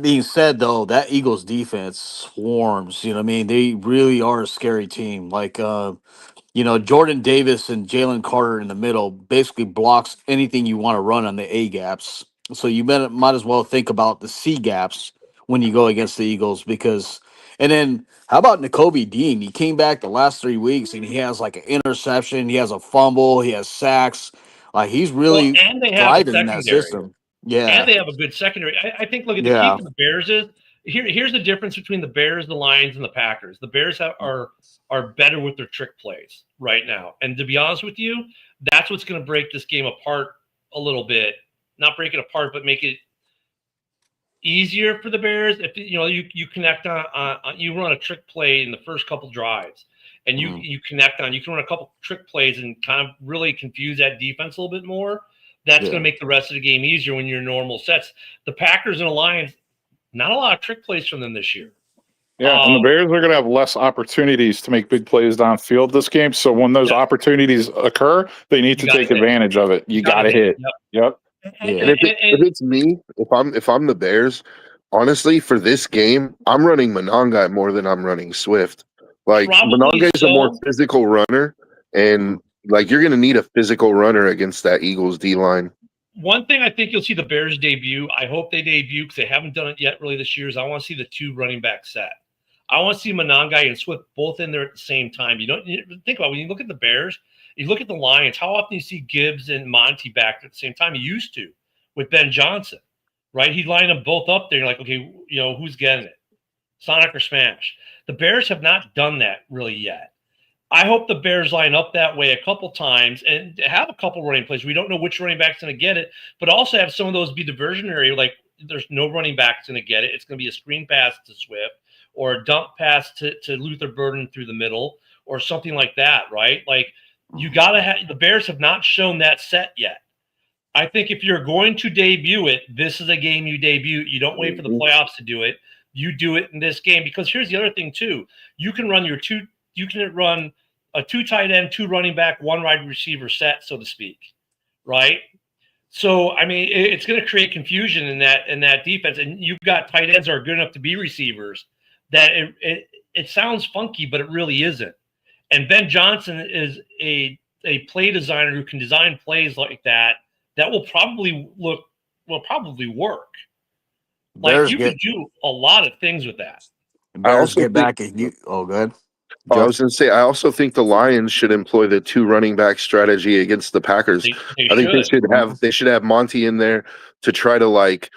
being said, though, that Eagles defense swarms. You know what I mean? They really are a scary team. Like Jordan Davis and Jalen Carter in the middle basically blocks anything you want to run on the A gaps. So you might as well think about the C gaps when you go against the Eagles because. And then how about N'Kobe Dean? He came back the last 3 weeks and he has like an interception, he has a fumble, he has sacks. Like he's well, really and they have a thriving in that secondary. system. And Yeah, they have a good secondary. I think. Look at the key yeah, for the Bears is here's the difference between the Bears, the Lions, and the Packers. The Bears are better with their trick plays right now. And to be honest with you, that's what's going to break this game apart a little bit. Not break it apart, but make it easier for the Bears. If you connect on you run a trick play in the first couple drives, and you mhm, you connect on you can run a couple trick plays and kind of really confuse that defense a little bit more. That's going yeah. to make the rest of the game easier when you're normal sets. The Packers and the Lions, not a lot of trick plays from them this year. Yeah, and the Bears are going to have less opportunities to make big plays downfield this game. So when those Yeah, opportunities occur, they need you to got to take hit. advantage of it. You You got got to to hit. hit. Yep. Yep. And, And Yeah. and, if it's me, if I'm the Bears, honestly, for this game, I'm running Monangai more than I'm running Swift. Like probably Monangai is a more so. physical runner, and Mhm. like you're gonna need a physical runner against that Eagles D line. One thing I think you'll see the Bears debut. I hope they debut because they haven't done it yet really this year. Is I want to see the two running back set. I want to see Monangai and Swift both in there at the same time. Think about it, when you look at the Bears, you look at the Lions. How often you see Gibbs and Monty back at the same time? He used to with Ben Johnson, right? He'd line them both up there. You're like, okay, who's getting it, Sonic or Smash? The Bears have not done that really yet. I hope the Bears line up that way a couple times and have a couple running plays. We don't know which running back's going to get it, but also have some of those be diversionary. Like there's no running back's going to get it. It's going to be a screen pass to Swift or a dump pass to Luther Burden through the middle or something like that, right? Like you got to have the Bears have not shown that set yet. I think if you're going to debut it, this is a game you debut. You don't wait for the playoffs to do it. You do it in this game because here's the other thing too. You can run a two tight end, two running back, one wide receiver set, so to speak, right? So I mean, it's going to create confusion in that defense, and you've got tight ends that are good enough to be receivers. That it sounds funky, but it really isn't. And Ben Johnson is a play designer who can design plays like that will probably work. Like Bears you could get do a lot of things with that. I Bears also get think back at you. Oh, good, I Joe. was going to say I also think the Lions should employ the two running back strategy against the Packers. They I think should. they should have Monty in there to try to like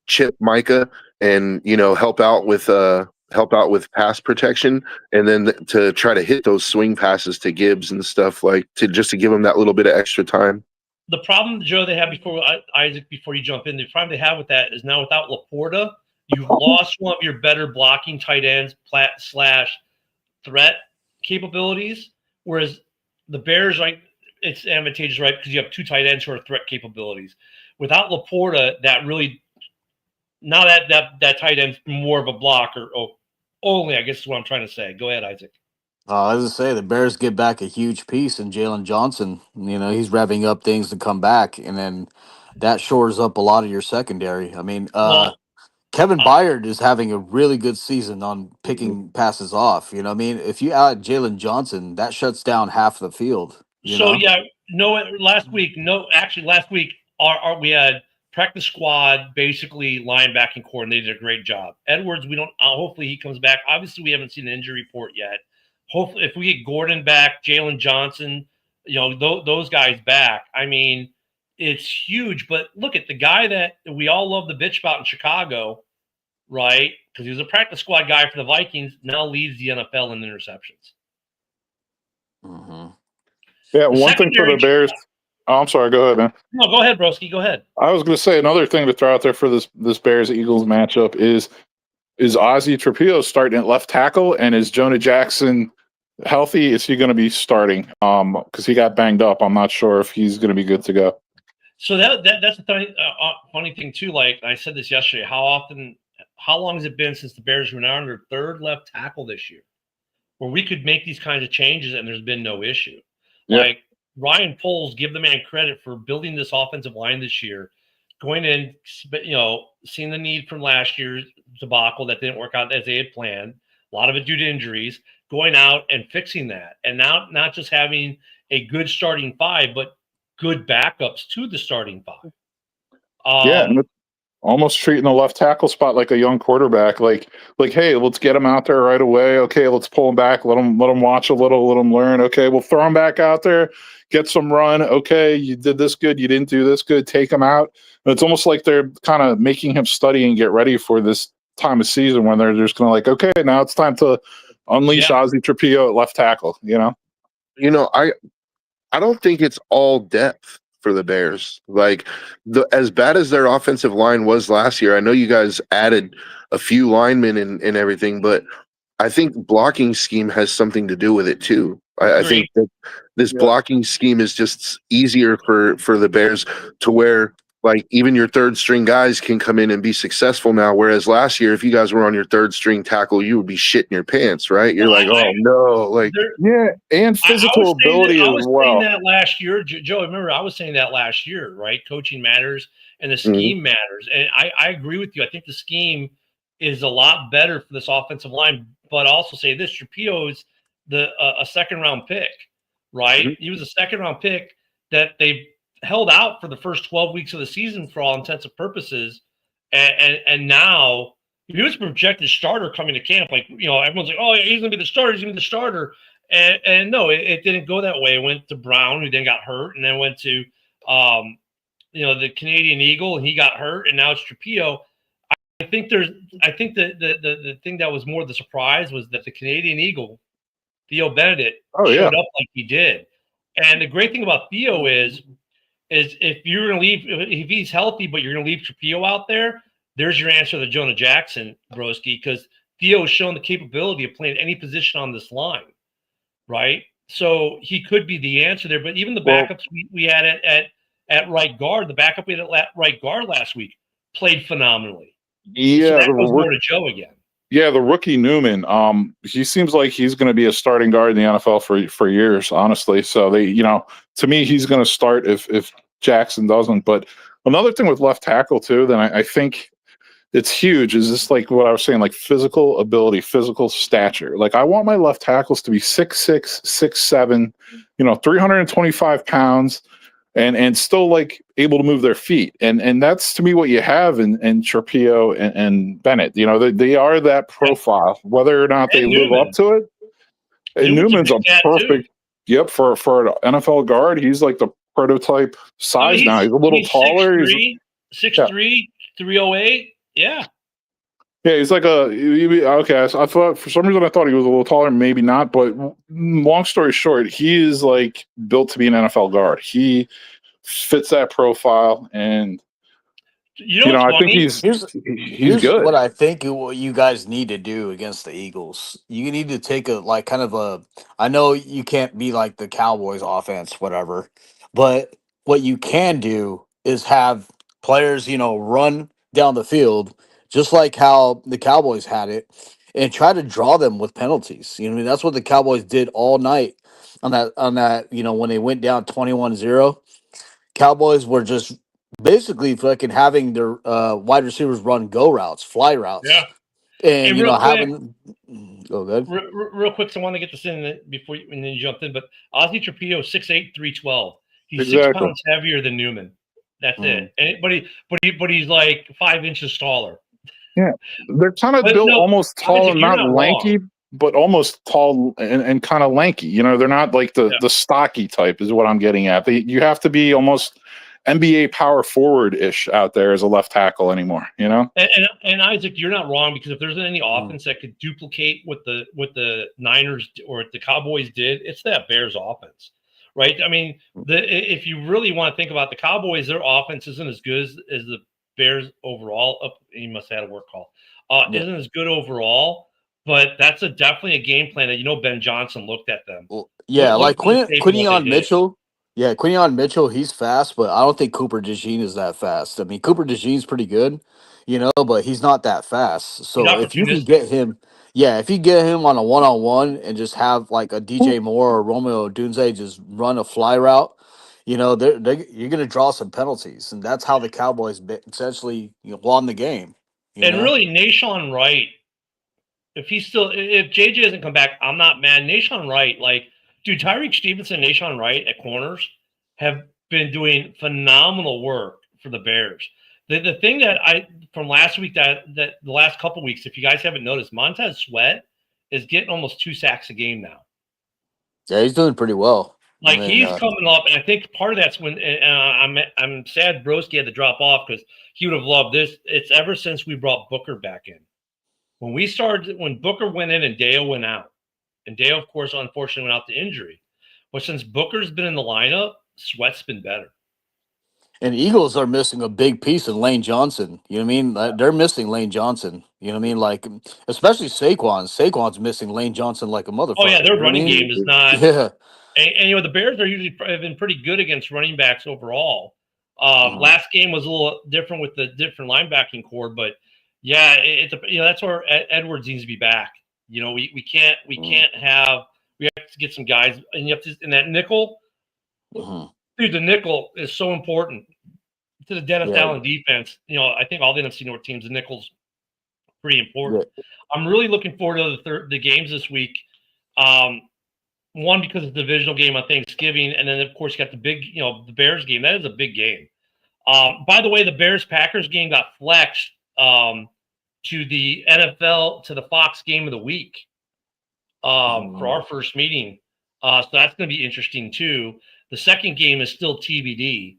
chip Micah and help out with pass protection, and then to try to hit those swing passes to Gibbs and stuff like to give him that little bit of extra time. The problem, Joe, they have Isaac, before you jump in, the problem they have with that is now without Laporta, you've lost one of your better blocking tight ends / threat capabilities. Whereas the Bears, right, it's advantageous, right, because you have two tight ends who are threat capabilities. Without Laporta, that really now that tight end's more of a blocker. Only, I guess is what I'm trying to say. Go ahead, Isaac. As I say, the Bears get back a huge piece in Jalen Johnson. He's revving up things to come back, and then that shores up a lot of your secondary. I mean, Well, Kevin uh, Byard is having a really good season on picking passes off. You know what I mean? If you add Jalen Johnson, that shuts down half the field, you so know? yeah, no. Last week, we had practice squad basically linebacking core, and they did a great job. Edwards, we don't. Hopefully, he comes back. Obviously, we haven't seen an injury report yet. Hopefully, if we get Gordon back, Jalen Johnson, those guys back. I mean, it's huge. But look at the guy that we all love the bitch about in Chicago, right? Because he was a practice squad guy for the Vikings. Now leads the NFL in interceptions. Hmm. Yeah, The one thing for the secondary. Bears. Oh, I'm sorry. Go ahead, man. No, go ahead, Broski. Go ahead. I was going to say another thing to throw out there for this Bears Eagles matchup is Ozzie Trapillo starting at left tackle, and is Jonah Jackson healthy, is he going to be starting? Because he got banged up. I'm not sure if he's going to be good to go. So that's the funny thing too. Like I said this yesterday, how long has it been since the Bears were now on their third left tackle this year, where we could make these kinds of changes and there's been no issue? Yeah. Like Ryan Poles, give the man credit for building this offensive line this year, going in, seeing the need from last year's debacle that didn't work out as they had planned, a lot of it due to injuries, going out and fixing that, and now not just having a good starting five, but good backups to the starting five. Yeah, and almost treating the left tackle spot like a young quarterback. Like, hey, let's get him out there right away. Okay, let's pull him back. Let him watch a little. Let him learn. Okay, we'll throw him back out there. Get some run. Okay, you did this good. You didn't do this good. Take him out. And it's almost like they're kind of making him study and get ready for this time of season when they're just going to like, okay, now it's time to unleash Ozzie Trapillo at left tackle. I don't think it's all depth for the Bears. Like as bad as their offensive line was last year, I know you guys added a few linemen and everything, but I think blocking scheme has something to do with it too. I think that this blocking scheme is just easier for the Bears to where like even your third string guys can come in and be successful now. Whereas last year, if you guys were on your third string tackle, you would be shitting your pants, right? You're oh no, like and physical ability as well. I was saying that last year, Joe. Remember, I was saying that last year, right? Coaching matters and the scheme matters, and I agree with you. I think the scheme is a lot better for this offensive line, but also say this: Trapillo is a second round pick, right? Mm-hmm. He was a second round pick that they held out for the first 12 weeks of the season for all intents and purposes. And now he was a projected starter coming to camp. Like, everyone's like, oh, yeah, he's going to be the starter. He's going to be the starter. And no, it didn't go that way. It went to Brown, who then got hurt, and then went to, the Canadian Eagle, and he got hurt, and now it's Trapillo. I think the thing that was more the surprise was that the Canadian Eagle, Theo Benedict, showed up like he did. And the great thing about Theo is if you're going to leave, if he's healthy, but you're going to leave Trapillo out there, there's your answer to Jonah Jackson, Broski, because Theo's shown the capability of playing any position on this line, right? So he could be the answer there. But even the backups we had at right guard, the backup we had at right guard last week played phenomenally. Yeah, so that goes more to Joe again. Yeah, the rookie Newman. He seems like he's going to be a starting guard in the NFL for years, honestly. So to me, he's going to start if Jackson doesn't. But another thing with left tackle too, then I think it's huge. Is this like what I was saying, like physical ability, physical stature? Like I want my left tackles to be 6'6", 6'7", 325 pounds. And still like able to move their feet, and that's to me what you have in Trapillo and Bennett. They are that profile, whether or not they live up to it. And Newman's a perfect, for an NFL guard. He's like the prototype size now. He's a little taller. 6'3", 308. Yeah. Yeah, he's like okay. I thought for some reason I thought he was a little taller, maybe not. But long story short, he is like built to be an NFL guard. He fits that profile, and I think he's good. What I think what you guys need to do against the Eagles, you need to take I know you can't be like the Cowboys offense, whatever, but what you can do is have players, run down the field just like how the Cowboys had it, and try to draw them with penalties. That's what the Cowboys did all night on that, when they went down 21-0. Cowboys were just basically fucking having their wide receivers run go routes, fly routes. Yeah. And, having go good. Real quick, so I want to get this in before and then you jumped in, but Ozzie Trapillo 6'8", 312. He's 6 pounds heavier than Newman. That's it. And but he's like 5 inches taller. Yeah, they're kind of built almost tall and not lanky, but almost tall and kind of lanky. They're not like the stocky type is what I'm getting at. You have to be almost NBA power forward-ish out there as a left tackle anymore, And Isaac, you're not wrong, because if there's any offense that could duplicate what the Niners or the Cowboys did, it's that Bears offense, right? I mean, if you really want to think about the Cowboys, their offense isn't as good as the Bears overall. You must have had a work call. Isn't as good overall, but that's definitely a game plan that Ben Johnson looked at them. Well, yeah, Look like at the tape and what they Quinion did. Mitchell. Yeah, Quinion Mitchell, he's fast, but I don't think Cooper DeJean is that fast. I mean, Cooper DeJean's pretty good, but he's not that fast. He's So if you can opportunistic. get him, yeah, if you get him on a one-on-one and just have like a DJ Moore or Romeo Dunze just run a fly route, you're going to draw some penalties, and that's how the Cowboys essentially won the game. And really, Nashawn Wright, if JJ doesn't come back, I'm not mad. Nashawn Wright, dude, Tyreek Stevenson and Nashawn Wright at corners have been doing phenomenal work for the Bears. The thing that from last week that the last couple weeks, if you guys haven't noticed, Montez Sweat is getting almost 2 sacks a game now. Yeah, he's doing pretty well. He's coming up, and I think part of that's when I'm sad Broski had to drop off because he would have loved this. It's ever since we brought Booker back in. When Booker went in and Dale went out, and Dale, of course, unfortunately went out to injury. But since Booker's been in the lineup, Sweat's been better. And Eagles are missing a big piece in Lane Johnson. You know what I mean? They're missing Lane Johnson. You know what I mean? Like, especially Saquon. Saquon's missing Lane Johnson like a motherfucker. Oh, yeah, their you know running what I mean? game is not. Yeah. And the Bears have been pretty good against running backs overall. Last game was a little different with the different linebacking core, but yeah, that's where Edwards needs to be back. We can't have we have to get some guys, and you have to in that nickel. Dude, the nickel is so important to the Dennis Allen defense. I think all the NFC North teams, the nickel's pretty important. Yeah. I'm really looking forward to the games this week. One, because it's a divisional game on Thanksgiving, and then of course you got the big, the Bears game. That is a big game. By the way, the Bears-Packers game got flexed to the NFL, to the Fox game of the week for our first meeting. So that's going to be interesting too. The second game is still TBD.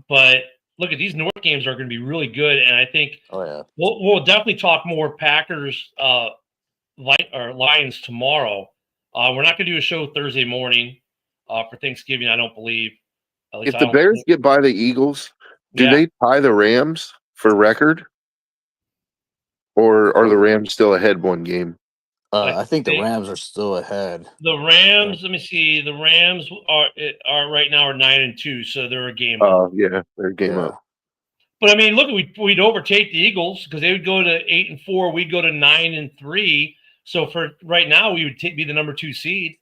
But look, at these North games are going to be really good, and I think we'll definitely talk more Packers Lions tomorrow. We're not going to do a show Thursday morning for Thanksgiving, I don't believe. If the Bears get by the Eagles, do they tie the Rams for record? Or are the Rams still ahead one game? I think the Rams are still ahead. The Rams, let me see. The Rams are right now 9-2, so they're a game up. Oh, yeah, they're a game up. But I mean, look, we'd overtake the Eagles because they would go to 8-4. We'd go to 9-3. So for right now, we would be the number 2 seed.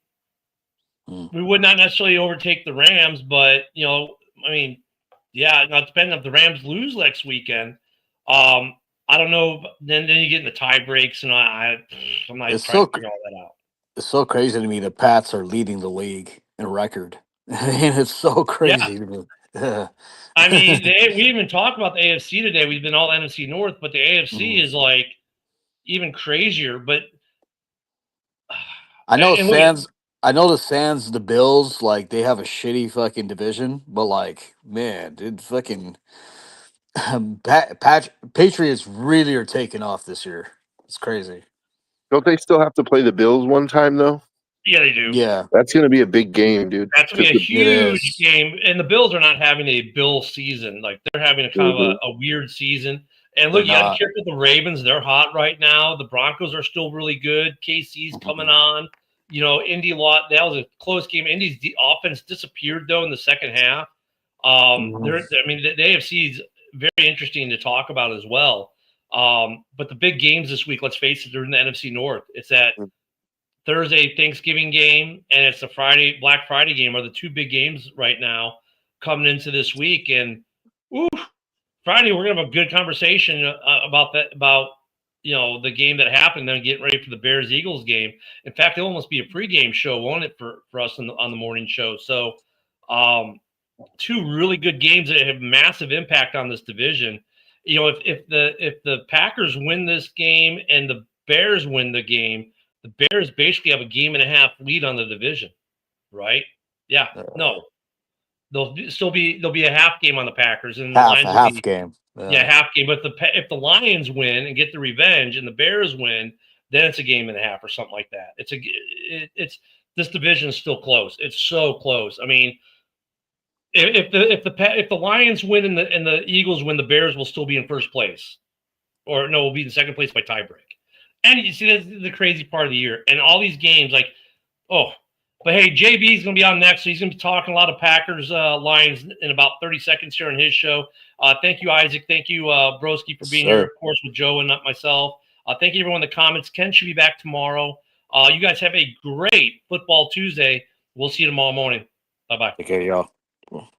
We would not necessarily overtake the Rams, but now depending if the Rams lose next weekend, I don't know. Then you get in the tie breaks, and I'm not trying to figure all that out. It's so crazy to me. The Pats are leading the league in record. And it's so crazy to me. Yeah. I mean, we even talked about the AFC today. We've been all NFC North, but the AFC is like even crazier. But I know the Bills, like, they have a shitty fucking division, but like, man, dude, fucking Patriots really are taking off this year. It's crazy. Don't they still have to play the Bills one time though? Yeah, they do. Yeah, that's going to be a big game, dude. That's going to be a huge game. And the Bills are not having a Bill season. Like, they're having a kind of a weird season. And look, you got to care for the Ravens. They're hot right now. The Broncos are still really good. KC's coming on. Indy that was a close game. Indy's offense disappeared though in the second half. The AFC is very interesting to talk about as well. But the big games this week, let's face it, they're in the NFC North. It's that Thursday Thanksgiving game, and it's the Friday Black Friday game are the 2 big games right now coming into this week. And Friday we're gonna have a good conversation about the game that happened, then getting ready for the Bears-Eagles game. In fact, it'll almost be a pregame show, won't it, for us on the morning show? So 2 really good games that have massive impact on this division. If the Packers win this game and the Bears win the game, the Bears basically have a 1.5 lead on the division, right? Yeah, no, there'll be a half game on the Packers and half game. Yeah, half game. But if the Lions win and get the revenge, and the Bears win, then it's a 1.5 or something like that. It's this division is still close. It's so close. I mean, if the Lions win and the Eagles win, the Bears will still be in first place, or no, will be in second place by tiebreak. And you see, this is the crazy part of the year. And all these games, like, but hey, JB's going to be on next. So he's going to be talking a lot of Packers lines in about 30 seconds here on his show. Thank you, Isaac. Thank you, Broski, for being here, of course, with Joe and not myself. Thank you, everyone in the comments. Ken should be back tomorrow. You guys have a great Football Tuesday. We'll see you tomorrow morning. Bye-bye. Take care, y'all.